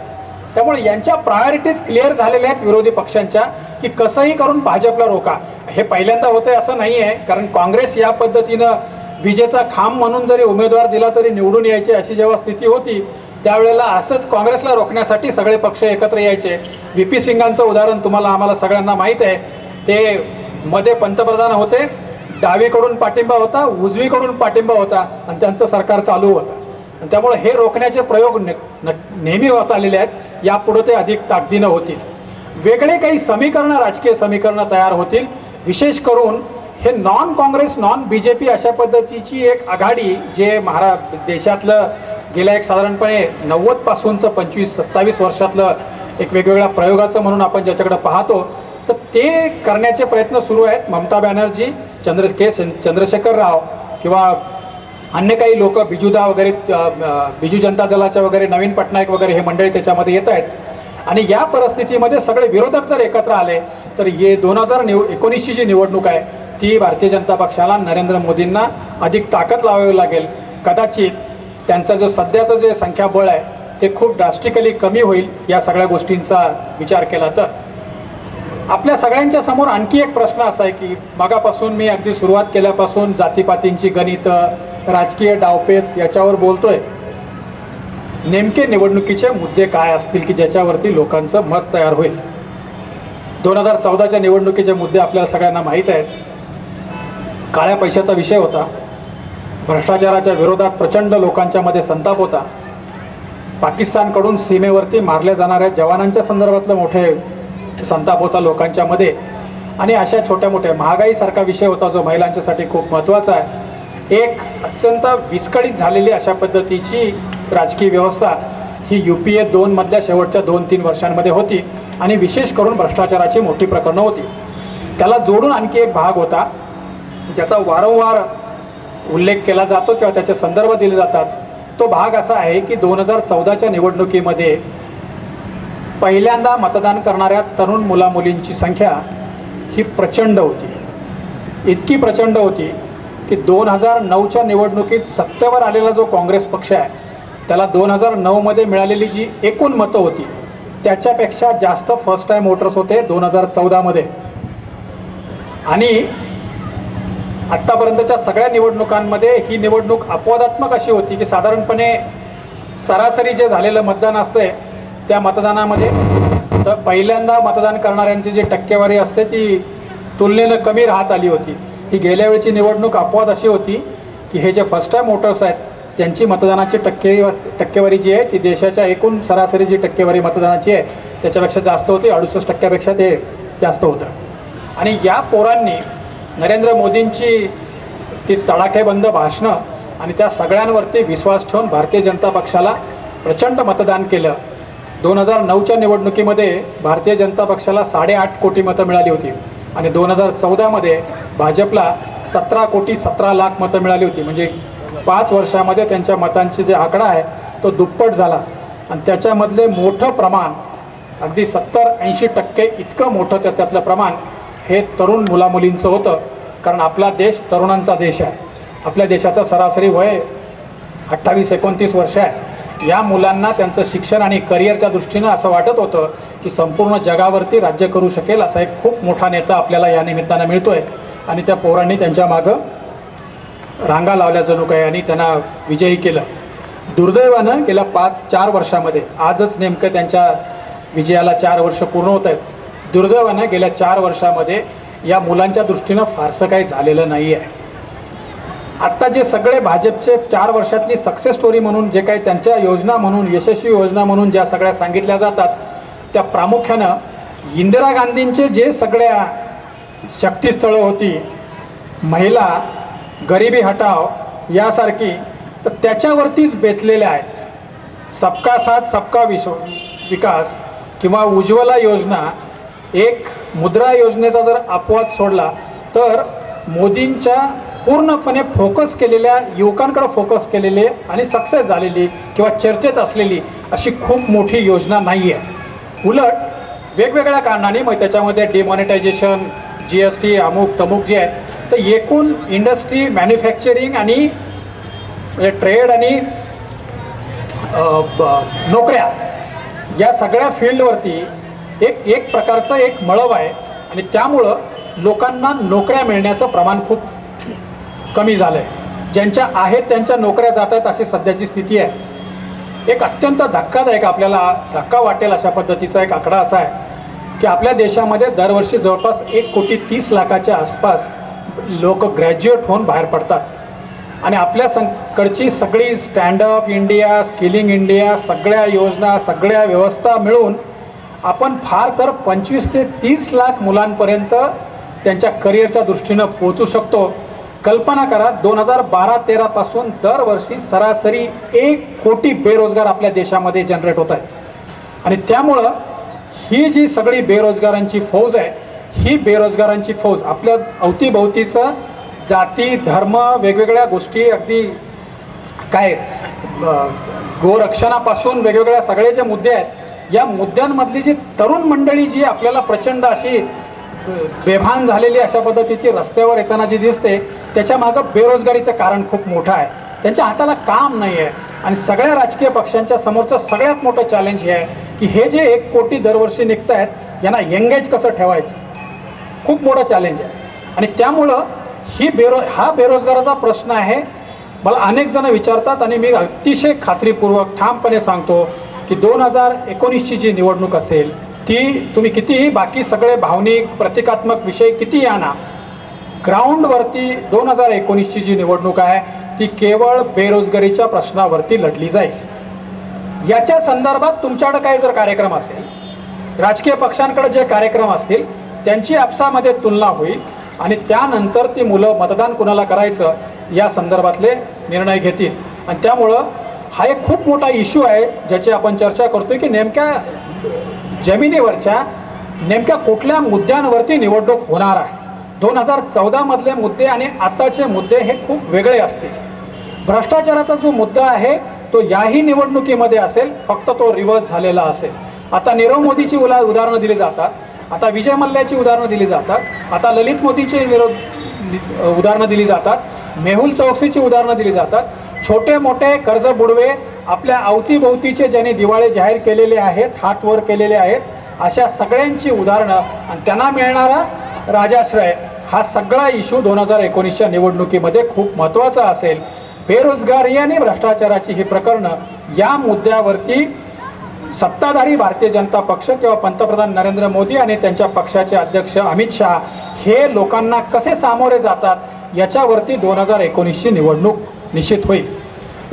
त्यामुळे यांच्या प्रायोरिटीज क्लिअर झालेल्या आहेत विरोधी पक्षांच्या की कसंही करून भाजपला रोका. हे पहिल्यांदा होतंय असं नाही आहे, कारण काँग्रेस या पद्धतीनं विजेचा खांब म्हणून जरी उमेदवार दिला तरी निवडून यायचे अशी जेव्हा स्थिती होती त्यावेळेला असंच काँग्रेसला रोखण्यासाठी सगळे पक्ष एकत्र यायचे. VP सिंगांचं उदाहरण तुम्हाला आम्हाला सगळ्यांना माहीत आहे. ते मध्ये पंतप्रधान होते, डावीकडून पाठिंबा होता, उजवीकडून पाठिंबा होता आणि त्यांचं सरकार चालू होतं. आणि त्यामुळे हे रोखण्याचे प्रयोग नेहमी होत आलेले आहेत. यापुढे ते अधिक ताकदीनं होतील. वेगळे काही समीकरणं, राजकीय समीकरणं तयार होतील. विशेष करून हे नॉन काँग्रेस नॉन BJP अशा पद्धतीची एक आघाडी जे देशातलं गेल्या एक साधारणपणे 90 पासूनचं 25-27 वर्षातलं एक वेगवेगळ्या प्रयोगाचं म्हणून आपण ज्याच्याकडे पाहतो तर ते करण्याचे प्रयत्न सुरू आहेत. ममता बॅनर्जी, चंद्रशेखर राव किंवा अन्य काही लोक, बिजूदा वगैरे, बिजू जनता दलाच्या वगैरे, नवीन पटनायक वगैरे हे मंडळी त्याच्यामध्ये येत आहेत. आणि या परिस्थितीमध्ये सगळे विरोधक जर एकत्र आले तर 2019ची जी निवडणूक आहे ती भारतीय जनता पक्षाला, नरेंद्र मोदींना अधिक ताकद लावावी लागेल. कदाचित त्यांचं जो सध्याचं जे संख्याबळ आहे ते खूप ड्रास्टिकली कमी होईल या सगळ्या गोष्टींचा विचार केला तर. आपल्या सगळ्यांच्या समोर आणखी एक प्रश्न असा आहे की मागापासून मी अगदी सुरुवात केल्यापासून जातीपातींची गणितं, राजकीय डावपेच याच्यावर बोलतोय. नेमके निवडणुकीचे मुद्दे काय असतील की ज्याच्यावरती लोकांचं मत तयार होईल. 2014च्या निवडणुकीचे मुद्दे आपल्याला सगळ्यांना माहीत आहेत. काळ्या पैशाचा विषय होता, भ्रष्टाचाराच्या विरोधात प्रचंड लोकांच्या मध्ये संताप होता, पाकिस्तानकडून सीमेवरती मारल्या जाणाऱ्या जवानांच्या संदर्भातलं मोठे संताप होता लोकांच्या मध्ये, आणि अशा छोट्या मोठ्या महागाईसारखा विषय होता जो महिलांच्यासाठी खूप महत्त्वाचा आहे. एक अत्यंत विस्कळीत झालेली अशा पद्धतीची राजकीय व्यवस्था ही UPA 2 मधल्या शेवटच्या 2-3 वर्षांमध्ये होती आणि विशेष करून भ्रष्टाचाराची मोठी प्रकरणं होती. त्याला जोडून आणखी एक भाग होता ज्याचा वारंवार उल्लेख केला जातो किंवा त्याचे संदर्भ दिले जातात. तो भाग असा आहे की 2014च्या निवडणुकीमध्ये पहिल्यांदा मतदान करणाऱ्या तरुण मुलामुलींची संख्या ही प्रचंड होती. इतकी प्रचंड होती की 2009च्या निवडणुकीत सत्तेवर आलेला जो काँग्रेस पक्ष आहे त्याला 2009मध्ये मिळालेली जी एकूण मतं होती त्याच्यापेक्षा जास्त फर्स्ट टाइम वोटर्स होते 2014मध्ये. आणि आत्तापर्यंतच्या सगळ्या निवडणुकांमध्ये ही निवडणूक अपवादात्मक अशी होती की साधारणपणे सरासरी जे झालेलं मतदान असते त्या मतदानामध्ये तर पहिल्यांदा मतदान करणाऱ्यांची जी टक्केवारी असते ती तुलनेनं कमी राहत आली होती. ही गेल्या वेळची निवडणूक अपवाद अशी होती की हे जे फर्स्ट टाईम वोटर्स आहेत त्यांची मतदानाची टक्केवारी जी आहे ती देशाच्या एकूण सरासरी जी टक्केवारी मतदानाची आहे त्याच्यापेक्षा जास्त होती, 68% ते जास्त होतं. आणि या पोरांनी नरेंद्र मोदींची ती तडाखेबंद भाषणं आणि त्या सगळ्यांवरती विश्वास ठेवून भारतीय जनता पक्षाला प्रचंड मतदान केलं. 2009च्या निवडणुकीमध्ये भारतीय जनता पक्षाला 8.5 कोटी मतं मिळाली होती आणि 2014मध्ये भाजपला 17,17,00,000 मतं मिळाली होती. म्हणजे 5 वर्षामध्ये त्यांच्या मतांची जे आकडा आहे तो दुप्पट झाला. आणि त्याच्यामधले मोठं प्रमाण अगदी 70-80% इतकं मोठं त्याच्यातलं प्रमाण हे तरुण मुलामुलींचं होतं. कारण आपला देश तरुणांचा देश आहे. आपल्या देशाचं सरासरी वय 28-29 वर्ष आहे. या मुलांना त्यांचं शिक्षण आणि करिअरच्या दृष्टीनं असं वाटत होतं की संपूर्ण जगावरती राज्य करू शकेल असा एक खूप मोठा नेता आपल्याला या निमित्तानं मिळतोय. आणि त्या पोरांनी त्यांच्या मागं रांगा लावल्या जणू काय आणि त्यांना विजयी केलं. दुर्दैवानं गेल्या 4 वर्षामध्ये आजच नेमकं त्यांच्या विजयाला 4 वर्ष पूर्ण होत आहेत. दुर्दैवानं गेल्या 4 वर्षामध्ये या मुलांच्या दृष्टीनं फारसं काही झालेलं नाही आहे. आत्ता जे सगळे भाजपचे 4 वर्षातली सक्सेस स्टोरी म्हणून जे काही त्यांच्या योजना म्हणून यशस्वी योजना म्हणून ज्या सगळ्या सांगितल्या जातात त्या प्रामुख्यानं इंदिरा गांधींचे जे सगळ्या शक्तीस्थळं होती, महिला, गरिबी हटाव यासारखी, तर त्याच्यावरतीच बेतलेल्या आहेत. सबका साथ सबका विकास किंवा उज्ज्वला योजना, एक मुद्रा योजनेचा जर अपवाद सोडला तर मोदींच्या पूर्णपणे फोकस केलेल्या युवकांकडे फोकस केलेली आणि सक्सेस झालेली किंवा चर्चेत असलेली अशी खूप मोठी योजना नाही आहे. उलट वेगवेगळ्या कारणाने मग त्याच्यामध्ये डिमॉनिटायझेशन, GST, अमुक तमुक जे आहे, तर एकूण इंडस्ट्री, मॅन्युफॅक्चरिंग आणि ट्रेड आणि नोकऱ्या या सगळ्या फील्डवरती एक प्रकारचं एक मळब आहे. आणि त्यामुळं लोकांना नोकऱ्या मिळण्याचं प्रमाण खूप कमी झालं आहे. ज्यांच्या आहेत त्यांच्या नोकऱ्या जात आहेत अशी सध्याची स्थिती आहे. एक अत्यंत धक्कादायक, आपल्याला धक्का वाटेल अशा पद्धतीचा एक आकडा असा आहे की आपल्या देशामध्ये दरवर्षी जवळपास 1,30,00,000 आसपास लोक ग्रॅज्युएट होऊन बाहेर पडतात. आणि आपल्याकडची सगळी स्टँडअप इंडिया, स्किलिंग इंडिया, सगळ्या योजना, सगळ्या व्यवस्था मिळून आपण फार तर 25 ते 30 लाख मुलांपर्यंत त्यांच्या करिअरच्या दृष्टीनं पोचू शकतो. कल्पना करा, 2012-13 पासून दरवर्षी सरासरी 1 कोटी बेरोजगार आपल्या देशामध्ये जनरेट होत आहेत. आणि त्यामुळं ही जी सगळी बेरोजगारांची फौज आहे, ही बेरोजगारांची फौज आपल्या अवतीभोवतीचं जाती, धर्म, वेगवेगळ्या गोष्टी, अगदी काय गोरक्षणापासून वेगवेगळ्या सगळे जे मुद्दे आहेत, या मुद्द्यांमधली जी तरुण मंडळी जी आपल्याला प्रचंड अशी बेभान झालेली अशा पद्धतीची रस्त्यावर येताना जी दिसते, त्याच्या मागं बेरोजगारीचं कारण खूप मोठं आहे. त्यांच्या हाताला काम नाही आहे. आणि सगळ्या राजकीय पक्षांच्या समोरचं सगळ्यात मोठं चॅलेंज हे आहे की हे जे 1 कोटी दरवर्षी निघत आहेत यांना एंगेज कसं ठेवायचं, खूप मोठं चॅलेंज आहे. आणि त्यामुळं हा बेरोजगाराचा प्रश्न आहे. मला अनेक जण विचारतात आणि मी अतिशय खात्रीपूर्वक ठामपणे सांगतो की 2019ची जी निवडणूक असेल ती तुम्ही कितीही बाकी सगळे भावनिक प्रतिकात्मक विषय किती आणा, ग्राउंडवरती 2019ची जी निवडणूक आहे ती केवळ बेरोजगारीच्या प्रश्नावरती लढली जाईल. याच्या संदर्भात तुमच्याकडे काही जर कार्यक्रम असेल, राजकीय पक्षांकडे जे कार्यक्रम असतील त्यांची आपसामध्ये तुलना होईल आणि त्यानंतर ती मुलं मतदान कुणाला करायचं या संदर्भातले निर्णय घेतील. आणि त्यामुळं हा एक खूप मोठा इश्यू आहे ज्याची आपण चर्चा करतोय की नेमक्या जमिनीवरच्या नेमक्या कुठल्या मुद्द्यांवरती निवडणूक होणार आहे. 2014 मधले मुद्दे आणि आताचे मुद्दे हे खूप वेगळे असतील. भ्रष्टाचाराचा जो मुद्दा आहे तो याही निवडणुकीमध्ये असेल, फक्त तो रिव्हर्स झालेला असेल. आता नीरव मोदीची उदाहरणं दिली जातात, आता विजय मल्ल्याची उदाहरणं दिली जातात, आता ललित मोदीची उदाहरणं दिली जातात, मेहुल चौकसीची उदाहरणं दिली जातात. छोटे मोठे कर्ज बुडवे आपल्या अवतीभोवतीचे ज्यांनी दिवाळे जाहीर केलेले आहेत, हात वर केलेले आहेत, अशा सगळ्यांची उदाहरणं आणि त्यांना मिळणारा राजाश्रय, हा सगळा इश्यू 2019च्या निवडणुकीमध्ये खूप महत्त्वाचा असेल. बेरोजगारी आणि भ्रष्टाचाराची ही प्रकरणं, या मुद्द्यावरती सत्ताधारी भारतीय जनता पक्ष किंवा पंतप्रधान नरेंद्र मोदी आणि त्यांच्या पक्षाचे अध्यक्ष अमित शहा हे लोकांना कसे सामोरे जातात याच्यावरती 2019ची निवडणूक निश्चित होईल.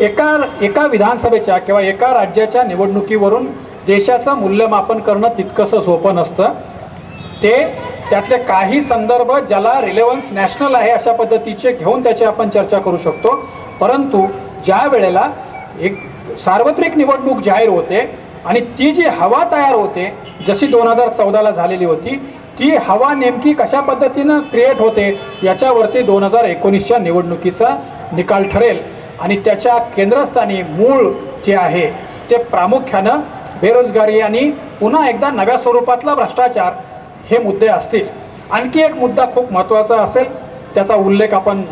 एका विधानसभेच्या किंवा एका राज्याच्या निवडणुकीवरून देशाचं मूल्यमापन करणं तितकंसं सोपं नसतं. त्यातले काही संदर्भ ज्याला रिलेव्हन्स नॅशनल आहे अशा पद्धतीचे घेऊन त्याची आपण चर्चा करू शकतो. परंतु ज्या वेळेला एक सार्वत्रिक निवडणूक जाहीर होते आणि ती जी हवा तयार होते जशी 2014ला झालेली होती, ती हवा नेमकी कशा पद्धतीनं क्रिएट होते याच्यावरती 2019च्या निवडणुकीचा निकाल ठरेल. आणि त्याच्या केंद्रस्थानी मूळ जे आहे ते प्रामुख्यानं बेरोजगारी आणि पुन्हा एकदा नव्या स्वरूपातला भ्रष्टाचार हे मुद्दे असतील. आणखी एक मुद्दा खूप महत्त्वाचा असेल, त्याचा उल्लेख आपण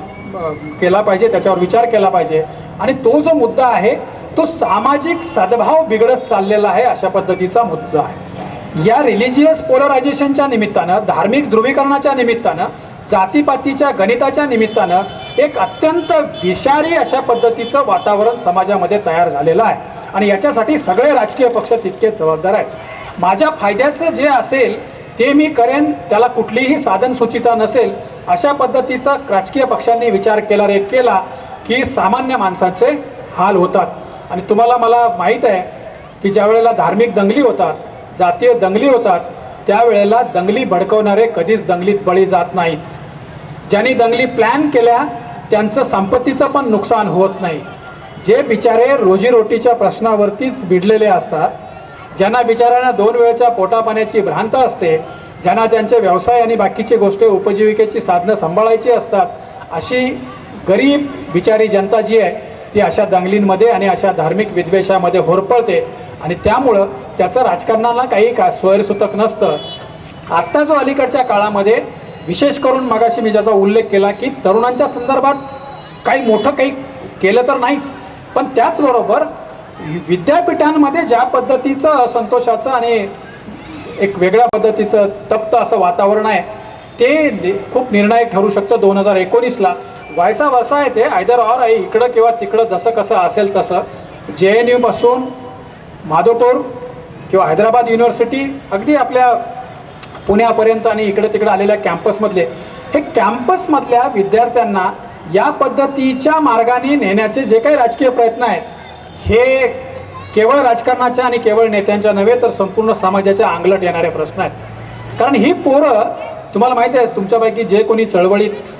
केला पाहिजे, त्याच्यावर विचार केला पाहिजे. आणि तो जो मुद्दा आहे तो सामाजिक सद्भाव बिघडत चाललेला आहे अशा पद्धतीचा मुद्दा आहे. या रिलिजियस पोलरायझेशनच्या निमित्तानं, धार्मिक ध्रुवीकरणाच्या निमित्तानं, जातीपातीच्या गणिताच्या निमित्तानं एक अत्यंत विषारी अशा पद्धतीचं वातावरण समाजामध्ये तयार झालेलं आहे. आणि याच्यासाठी सगळे राजकीय पक्ष तितकेच जबाबदार आहेत. माझ्या फायद्याचं जे असेल ते मी करेन, त्याला कुठलीही साधन सुचिता नसेल अशा पद्धतीचा राजकीय पक्षांनी विचार केला की सामान्य माणसाचे हाल होतात. आणि तुम्हाला मला माहीत आहे की ज्या वेळेला धार्मिक दंगली होतात, जातीय दंगली होतात, त्यावेळेला दंगली भडकवणारे कधीच दंगलीत बळी जात नाहीत. ज्यांनी दंगली प्लॅन केल्या त्यांचं संपत्तीचं पण नुकसान होत नाही. जे बिचारे रोजीरोटीच्या प्रश्नावरतीच भिडलेले असतात, ज्यांना बिचाऱ्यांना 2 वेळच्या पोटापाण्याची भ्रांत असते, ज्यांना त्यांचे व्यवसाय आणि बाकीची गोष्टी उपजीविकेची साधनं सांभाळायची असतात, अशी गरीब बिचारी जनता जी आहे ती अशा दंगलींमध्ये आणि अशा धार्मिक विद्वेषामध्ये होरपळते. आणि त्यामुळं त्याचं राजकारणाला काही सोयरसूतक नसतं. आत्ता जो अलीकडच्या काळामध्ये विशेष करून मगाशी मी ज्याचा उल्लेख केला की तरुणांच्या संदर्भात काही मोठं काही केलं तर नाहीच, पण त्याचबरोबर विद्यापीठांमध्ये ज्या पद्धतीचं असंतोषाचं आणि एक वेगळ्या पद्धतीचं तप्त असं वातावरण आहे ते खूप निर्णायक ठरू शकतं 2019ला. व्हायचा वर्षा आहे ते आयदर ऑर आहे, इकडं किंवा तिकडं जसं कसं असेल तसं. JNU पासून माधवपूर किंवा हैदराबाद युनिव्हर्सिटी अगदी आपल्या पुण्यापर्यंत आणि इकडे तिकडे आलेल्या कॅम्पसमधले हे कॅम्पसमधल्या विद्यार्थ्यांना या पद्धतीच्या मार्गाने नेण्याचे जे काही राजकीय प्रयत्न आहेत हे केवळ राजकारणाच्या आणि केवळ नेत्यांच्या नव्हे तर संपूर्ण समाजाच्या अंगलट येणारे प्रश्न आहेत. कारण ही पोरं, तुम्हाला माहिती आहे, तुमच्यापैकी जे कोणी चळवळीत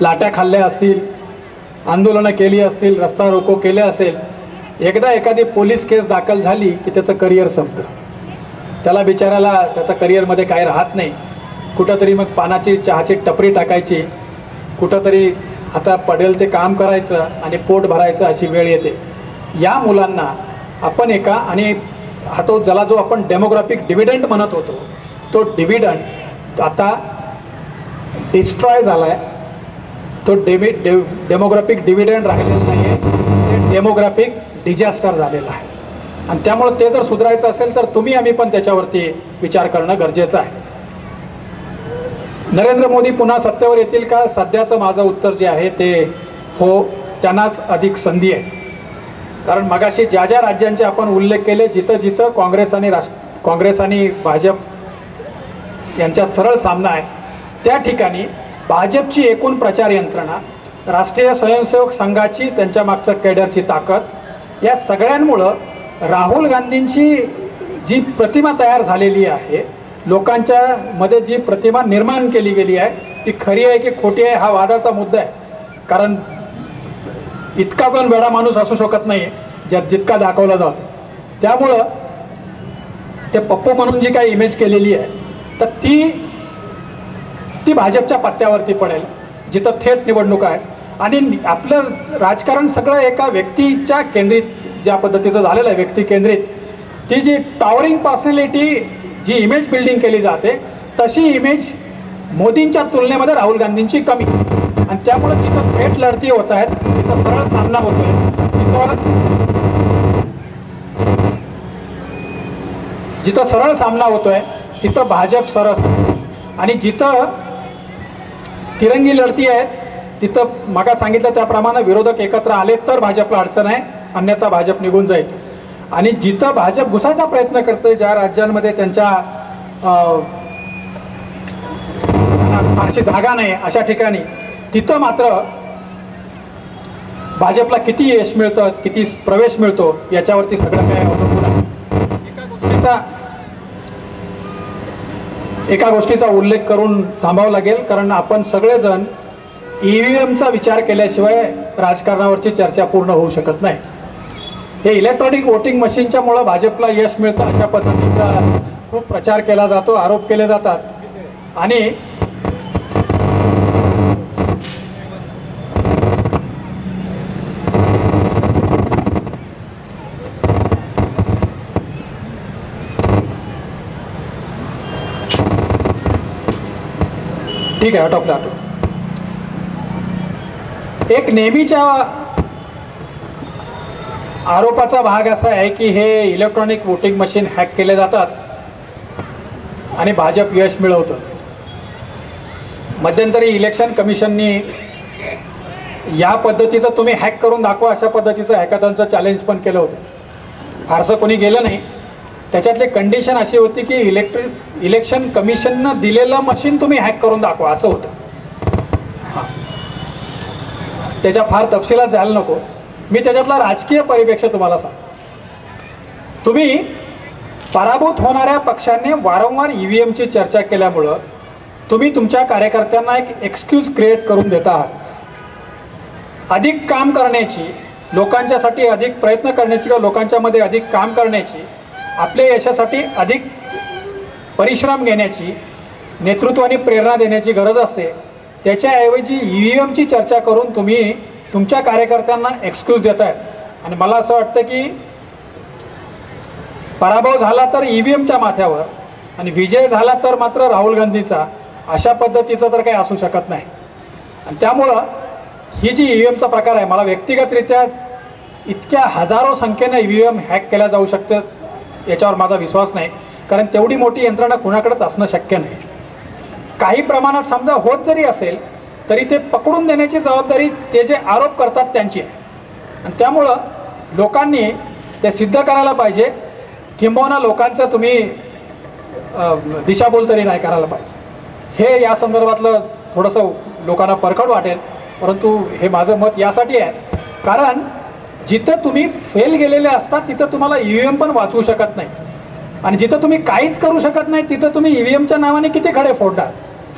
लाट्या खाल्ल्या असतील, आंदोलनं केली असतील, रस्ता रोको केले असेल, एकदा एखादी पोलीस केस दाखल झाली की त्याचं करिअर संपतं. त्याला बिचाराला त्याच्या करिअरमध्ये काय राहत नाही. कुठंतरी मग पानाची चहाची टपरी टाकायची, कुठंतरी आता पडेल ते काम करायचं आणि पोट भरायचं अशी वेळ येते. या मुलांना आपण आणि हा तो ज्याला जो आपण डेमोग्राफिक डिव्हिडंड म्हणत होतो तो डिव्हिडंड आता डिस्ट्रॉय झाला आहे. तो डेमोग्राफिक डिव्हिडंड राहिलेला नाही आहे, ते डेमोग्राफिक डिझास्टर झालेला आहे. आणि त्यामुळे ते जर सुधारायचं असेल तर आम्ही पण त्याच्यावरती विचार करणं गरजेचं आहे. नरेंद्र मोदी पुन्हा सत्तेवर येतील का? सध्याचं माझं उत्तर जे आहे ते हो, त्यांनाच अधिक संधी आहे. कारण मगाशी ज्या ज्या राज्यांचे आपण उल्लेख केले जिथं जिथं काँग्रेस आणि भाजप यांच्यात सरळ सामना आहे त्या ठिकाणी भाजपची एकूण प्रचार यंत्रणा, राष्ट्रीय स्वयंसेवक संघाची त्यांच्या मागचं कॅडरची ताकद, या सगळ्यांमुळं राहुल गांधींची जी प्रतिमा तयार झालेली आहे, लोकांच्या मध्ये जी प्रतिमा निर्माण केली गेली आहे ती खरी आहे की खोटी आहे हा वादाचा मुद्दा आहे. कारण इतका पण वेडा माणूस असू शकत नाही जितका दाखवला जातो. त्यामुळं ते पप्पू म्हणून जी काही इमेज केलेली आहे तर ती भाजपच्या पत्त्यावरती पडेल जिथं थेट निवडणूक आहे. आणि आपलं राजकारण सगळं एका व्यक्तीच्या केंद्रित ज्या पद्धतीचं झालेलं आहे, व्यक्ती केंद्रित, ती जी टॉवरिंग पर्सनॅलिटी जी इमेज बिल्डिंग केली जाते तशी इमेज मोदींच्या तुलनेमध्ये राहुल गांधींची कमी. आणि त्यामुळे जिथं थेट लढती होत आहेत, जिथं सरळ सामना होतोय, जिथं सरळ सामना होतोय तिथं भाजप सरस, आणि जिथं तिरंगी लढती आहेत तिथं मगा सांगितलं त्याप्रमाणे विरोधक एकत्र आले तर भाजपला अडचण आहे, अन्यथा भाजप निघून जाईल. आणि जिथं भाजप घुसायचा प्रयत्न करते, ज्या राज्यांमध्ये त्यांच्या फारशी जागा नाही अशा ठिकाणी तिथं मात्र भाजपला किती यश मिळतं, किती प्रवेश मिळतो याच्यावरती सगळं काय अवलंबून आहे. एका गोष्टीचा उल्लेख करून थांबावं लागेल, कारण आपण सगळेजण EVMचा विचार केल्याशिवाय राजकारणावरची चर्चा पूर्ण होऊ शकत नाही. हे इलेक्ट्रॉनिक वोटिंग मशीनच्या मुळे भाजपला यश मिळतं अशा पद्धतीचा खूप प्रचार केला जातो, आरोप केले जातात आणि ठीक आहे, आटोपलं. एक नेहमीच्या आरोपाचा भाग असा आहे की हे इलेक्ट्रॉनिक वोटिंग मशीन हॅक केले जातात आणि भाजप यश मिळवतं. मध्यंतरी इलेक्शन कमिशननी या पद्धतीचं तुम्ही हॅक करून दाखवा अशा पद्धतीचं हॅकॅथॉनचं चॅलेंज पण केलं होतं. फारसं कोणी गेलं नाही. त्याच्यातली कंडिशन अशी होती की इलेक्शन कमिशननं दिलेलं मशीन तुम्ही हॅक करून दाखवा असं होतं. त्याच्या फार तपशिलात जायला नको. मी त्याच्यातला राजकीय परिप्रेक्ष्य तुम्हाला सांगतो. तुम्ही पराभूत होणाऱ्या पक्षांनी वारंवार EVMची चर्चा केल्यामुळं तुम्ही तुमच्या कार्यकर्त्यांना एक एक्सक्यूज क्रिएट करून देता आहात. अधिक काम करण्याची, लोकांच्यासाठी अधिक प्रयत्न करण्याची किंवा लोकांच्यामध्ये अधिक काम करण्याची, आपल्या यशासाठी अधिक परिश्रम घेण्याची, नेतृत्वाने प्रेरणा देण्याची गरज असते. त्याच्याऐवजी EVMची चर्चा करून तुम्ही तुमच्या कार्यकर्त्यांना एक्सक्यूज देत आहेत. आणि मला असं वाटतं की पराभव झाला तर EVMच्या माथ्यावर आणि विजय झाला तर मात्र राहुल गांधीचा, अशा पद्धतीचं तर काही असू शकत नाही. आणि त्यामुळं ही जी EVMचा प्रकार आहे, मला व्यक्तिगतरित्या इतक्या हजारो संख्येनं EVM हॅक केल्या जाऊ शकतात याच्यावर माझा विश्वास नाही, कारण तेवढी मोठी यंत्रणा कुणाकडेच असणं शक्य नाही. काही प्रमाणात समजा होत जरी असेल तरी ते पकडून देण्याची जबाबदारी ते जे आरोप करतात त्यांची आहे. आणि त्यामुळं लोकांनी ते सिद्ध करायला पाहिजे, किंबहुना लोकांचं तुम्ही दिशाभूल तरी नाही करायला पाहिजे. हे या संदर्भातलं थोडंसं लोकांना परखड वाटेल, परंतु हे माझं मत यासाठी आहे कारण जिथं तुम्ही फेल गेलेले असतात तिथं तुम्हाला EVM पण वाचवू शकत नाही, आणि जिथं तुम्ही काहीच करू शकत नाही तिथं तुम्ही EVMच्या नावाने किती खडे फोडणार,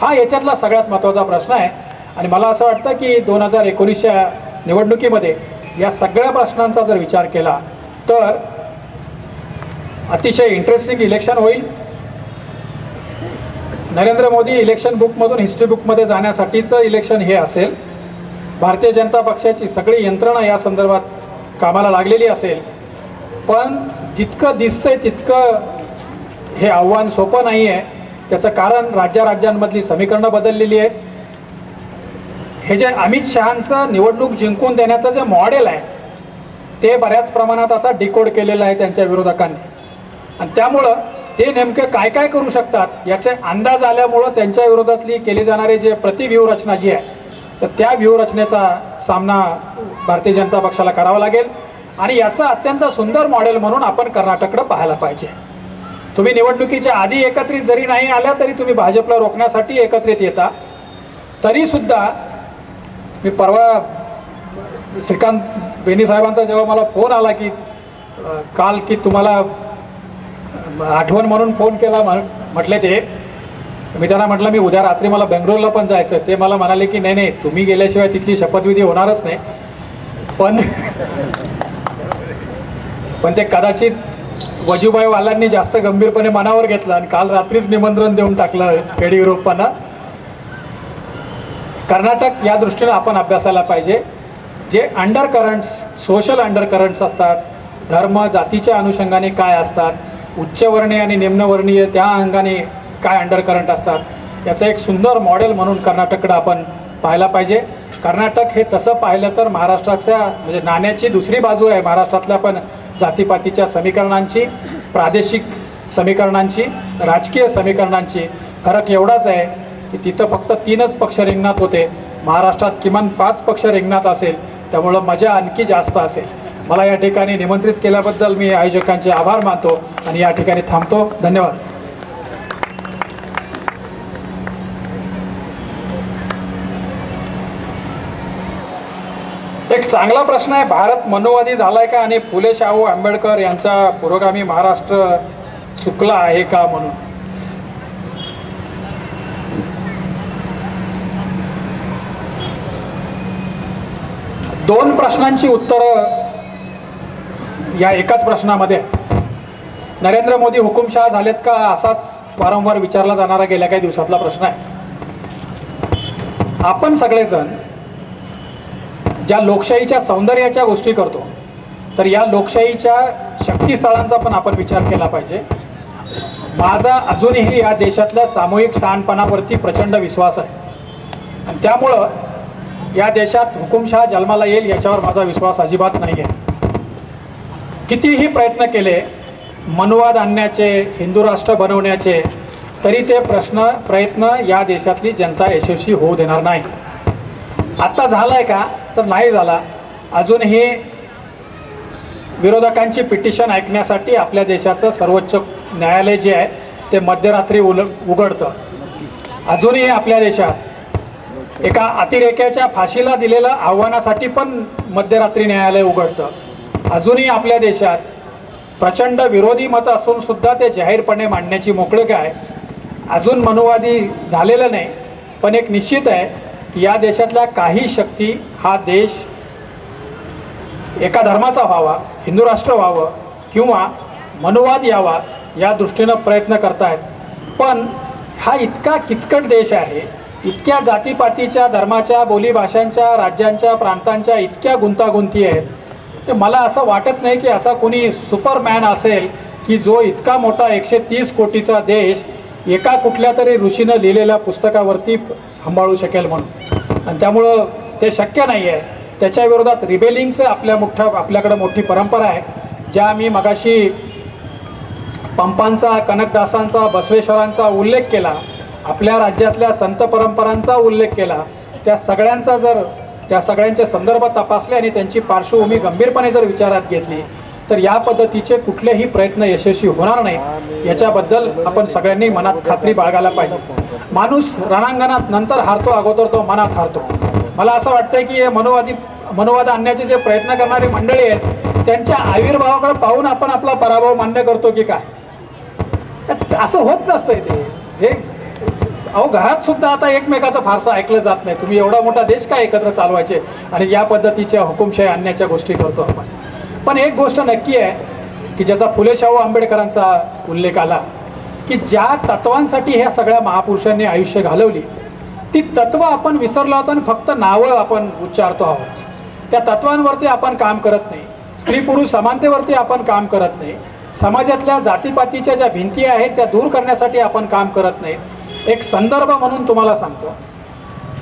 हा याच्यातला सगळ्यात महत्त्वाचा प्रश्न आहे. आणि मला असं वाटतं की 2019च्या निवडणुकीमध्ये या सगळ्या प्रश्नांचा जर विचार केला तर अतिशय इंटरेस्टिंग इलेक्शन होईल. नरेंद्र मोदी इलेक्शन बुकमधून हिस्ट्री बुकमध्ये जाण्यासाठीचं इलेक्शन हे असेल. भारतीय जनता पक्षाची सगळी यंत्रणा या संदर्भात कामाला लागलेली असेल, पण जितकं दिसतंय तितकं हे आव्हान सोपं नाही आहे. त्याचं कारण राज्यांमधली समीकरणं बदललेली आहेत. हे जे अमित शहांचं निवडणूक जिंकून देण्याचं जे मॉडेल आहे ते बऱ्याच प्रमाणात आता डिकोड केलेलं आहे त्यांच्या विरोधकांनी. आणि त्यामुळं ते नेमके काय काय करू शकतात याचे अंदाज आल्यामुळं त्यांच्या विरोधातली केली जाणारी जे प्रतिव्यूहरचना जी आहे तर त्या व्यूहरचनेचा सामना भारतीय जनता पक्षाला करावा लागेल. आणि याचं अत्यंत सुंदर मॉडेल म्हणून आपण कर्नाटककडे पाहायला पाहिजे. तुम्ही निवडणुकीच्या आधी एकत्रित जरी नाही आल्या तरी तुम्ही भाजपला रोखण्यासाठी एकत्रित येता. तरीसुद्धा मी परवा श्रीकांत बेनी साहेबांचा जेव्हा मला फोन आला की काल की तुम्हाला आठवण म्हणून फोन केला म्हटले ते, मी त्यांना म्हटलं मी उद्या रात्री मला बेंगलोरला पण जायचं. ते मला म्हणाले की नाही नाही तुम्ही गेल्याशिवाय तिथली शपथविधी होणारच नाही, पण ते कदाचित वजूभाई वालांनी जास्त गंभीरपणे मनावर घेतलं आणि काल रात्रीच निमंत्रण देऊन टाकलं येडियुरप्पांना. कर्नाटक या दृष्टीने आपण अभ्यासायला पाहिजे. जे under currents, social under currents असतात, धर्म जातीच्या अनुषंगाने काय असतात, उच्चवर्णीय आणि निम्नवर्णीय त्या अंगाने काय अंडर करंट असतात, याचं एक सुंदर मॉडेल म्हणून कर्नाटककडे आपण पाहायला पाहिजे. कर्नाटक हे तसं पाहिलं तर महाराष्ट्राच्या म्हणजे नाण्याची दुसरी बाजू आहे. महाराष्ट्रातल्या पण जातीपातीच्या समीकरणांची, प्रादेशिक समीकरणांची, राजकीय समीकरणांची फरक एवढाच आहे की तिथं फक्त 3च पक्ष रिंगणात होते, महाराष्ट्रात किमान 5 पक्ष रिंगणात असेल, त्यामुळं मजा आणखी जास्त असेल. मला या ठिकाणी निमंत्रित केल्याबद्दल मी आयोजकांचे आभार मानतो आणि या ठिकाणी थांबतो. धन्यवाद. एक चांगला प्रश्न आहे, भारत मनोवादी झालाय का आणि फुले शाहू आंबेडकर यांचा पुरोगामी महाराष्ट्र चुकला आहे का म्हणून. दोन प्रश्नांची उत्तरं या एकाच प्रश्नामध्ये. नरेंद्र मोदी हुकुमशहा झालेत का असाच वारंवार विचारला जाणारा गेल्या काही दिवसातला प्रश्न आहे. आपण सगळेजण ज्या लोकशाहीच्या सौंदर्याच्या गोष्टी करतो, तर या लोकशाहीच्या शक्तीस्थळांचा पण आपण विचार केला पाहिजे. माझा अजूनही या देशातल्या सामूहिक शहाणपणावरती प्रचंड विश्वास आहे आणि त्यामुळं या देशात हुकुमशहा जन्माला येईल याच्यावर माझा विश्वास अजिबात नाही आहे. कितीही प्रयत्न केले मनुवाद आणण्याचे, हिंदू राष्ट्र बनवण्याचे, तरी ते प्रयत्न या देशातली जनता यशस्वी होऊ देणार नाही. आत्ता झालाय का तर नाही झाला. अजूनही विरोधकांची पिटिशन ऐकण्यासाठी आपल्या देशाचं सर्वोच्च न्यायालय जे आहे ते मध्यरात्री उघडतं. अजूनही आपल्या देशात एका अतिरेक्याच्या फाशीला दिलेल्या आव्हानासाठी पण मध्यरात्री न्यायालय उघडतं. अजूनही आपल्या देशात प्रचंड विरोधी मत असून सुद्धा ते जाहीरपणे मांडण्याची मोकळीक आहे. अजून मनुवादी झालेलं नाही, पण एक निश्चित आहे की या देशातल्या काही शक्ती हा देश एका धर्माचा व्हावा, हिंदू राष्ट्र व्हावं किंवा मनुवाद यावा या दृष्टीनं प्रयत्न करतायत. पण हा इतका किचकट देश आहे, इतक्या जातीपातीच्या, धर्माच्या, बोलीभाषांच्या, राज्यांच्या, प्रांतांच्या इतक्या गुंतागुंती आहेत, तर मला असं वाटत नाही की असा कोणी सुपरमॅन असेल की जो इतका मोठा 130 कोटीचा देश एका कुठल्या तरी ऋषीनं लिहिलेल्या पुस्तकावरती सांभाळू शकेल म्हणून. आणि त्यामुळं ते शक्य नाही आहे. त्याच्या विरोधात रिबेलिंगचं आपल्याकडं मोठी परंपरा आहे. ज्या मी मगाशी पंपांचा, कनकदासांचा, बसवेश्वरांचा उल्लेख केला, आपल्या राज्यातल्या संत परंपरांचा उल्लेख केला, त्या सगळ्यांचे संदर्भ तपासले आणि त्यांची पार्श्वभूमी गंभीरपणे जर विचारात घेतली तर या पद्धतीचे कुठलेही प्रयत्न यशस्वी होणार नाही याच्याबद्दल आपण सगळ्यांनी मनात खात्री बाळगायला पाहिजे. माणूस रणांगणात नंतर हारतो, अगोदर तो मनात हारतो. मला असं वाटतंय की हे मनुवाद आणण्याचे जे प्रयत्न करणारी मंडळी आहेत त्यांच्या आविर्भावाकडे पाहून आपण आपला पराभव मान्य करतो की काय. असं होत नसतंय ते. हे घरात सुद्धा आता एकमेकाचं फारसं ऐकलं जात नाही. तुम्ही एवढा मोठा देश काय एकत्र चालवायचे आणि या पद्धतीच्या हुकुमशाही आणण्याच्या गोष्टी करतो आपण. पण एक गोष्ट नक्की आहे की ज्याचा फुले शाहू आंबेडकरांचा उल्लेख आला की ज्या तत्वांसाठी ह्या सगळ्या महापुरुषांनी आयुष्य घालवली ती तत्व आपण विसरलो आहोत आणि फक्त नावं आपण उच्चारतो आहोत. त्या तत्वांवरती आपण काम करत नाही. स्त्री पुरुष समानतेवरती आपण काम करत नाही. समाजातल्या जातीपातीच्या ज्या भिंती आहेत त्या दूर करण्यासाठी आपण काम करत नाही. एक संदर्भ म्हणून तुम्हाला सांगतो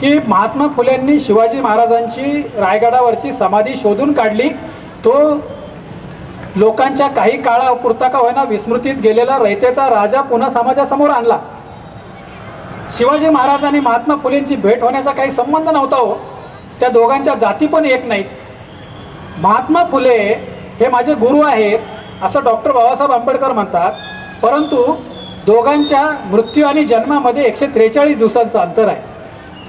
की महात्मा फुलेंनी शिवाजी महाराजांची रायगडावरची समाधी शोधून काढली. तो लोकांच्या काही काळापुरता का होईना विस्मृतीत गेलेला रयतेचा राजा पुन्हा समाजासमोर आणला. शिवाजी महाराज आणि महात्मा फुलेंची भेट होण्याचा काही संबंध नव्हता हो. त्या दोघांच्या जाती पण एक नाहीत. महात्मा फुले हे माझे गुरु आहेत असं डॉक्टर बाबासाहेब आंबेडकर म्हणतात, परंतु दोघांच्या मृत्यू आणि जन्मामध्ये 143 दिवसांचं अंतर आहे.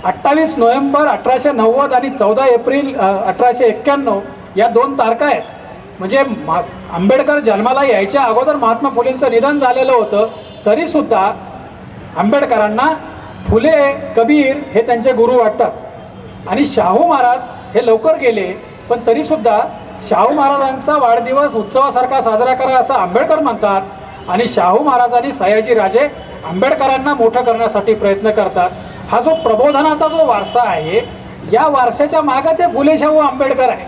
28 नोव्हेंबर 1890 आणि 14 एप्रिल 1891 या 2 तारखा आहेत. म्हणजे आंबेडकर जन्माला यायच्या अगोदर महात्मा फुलेंचं निधन झालेलं होतं, तरीसुद्धा आंबेडकरांना फुले, कबीर हे त्यांचे गुरु वाटतात. आणि शाहू महाराज हे लवकर गेले, पण तरीसुद्धा शाहू महाराजांचा वाढदिवस उत्सवासारखा साजरा करा असं आंबेडकर म्हणतात. आणि शाहू महाराजांनी सयाजी राजे आंबेडकरांना मोठं करण्यासाठी प्रयत्न करतात. हा जो प्रबोधनाचा जो वारसा आहे, या वारशाच्या मागे ते फुले शाहू आंबेडकर आहे.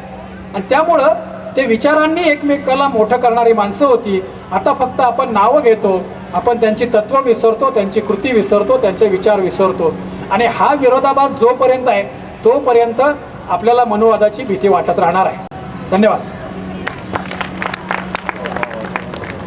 आणि त्यामुळं ते विचारांनी एकमेकाला मोठं करणारी माणसं होती. आता फक्त आपण नावं घेतो, आपण त्यांची तत्त्व विसरतो, त्यांची कृती विसरतो, त्यांचे विचार विसरतो. आणि हा विरोधाभास जोपर्यंत आहे तोपर्यंत आपल्याला मनुवादाची भीती वाटत राहणार आहे. धन्यवाद.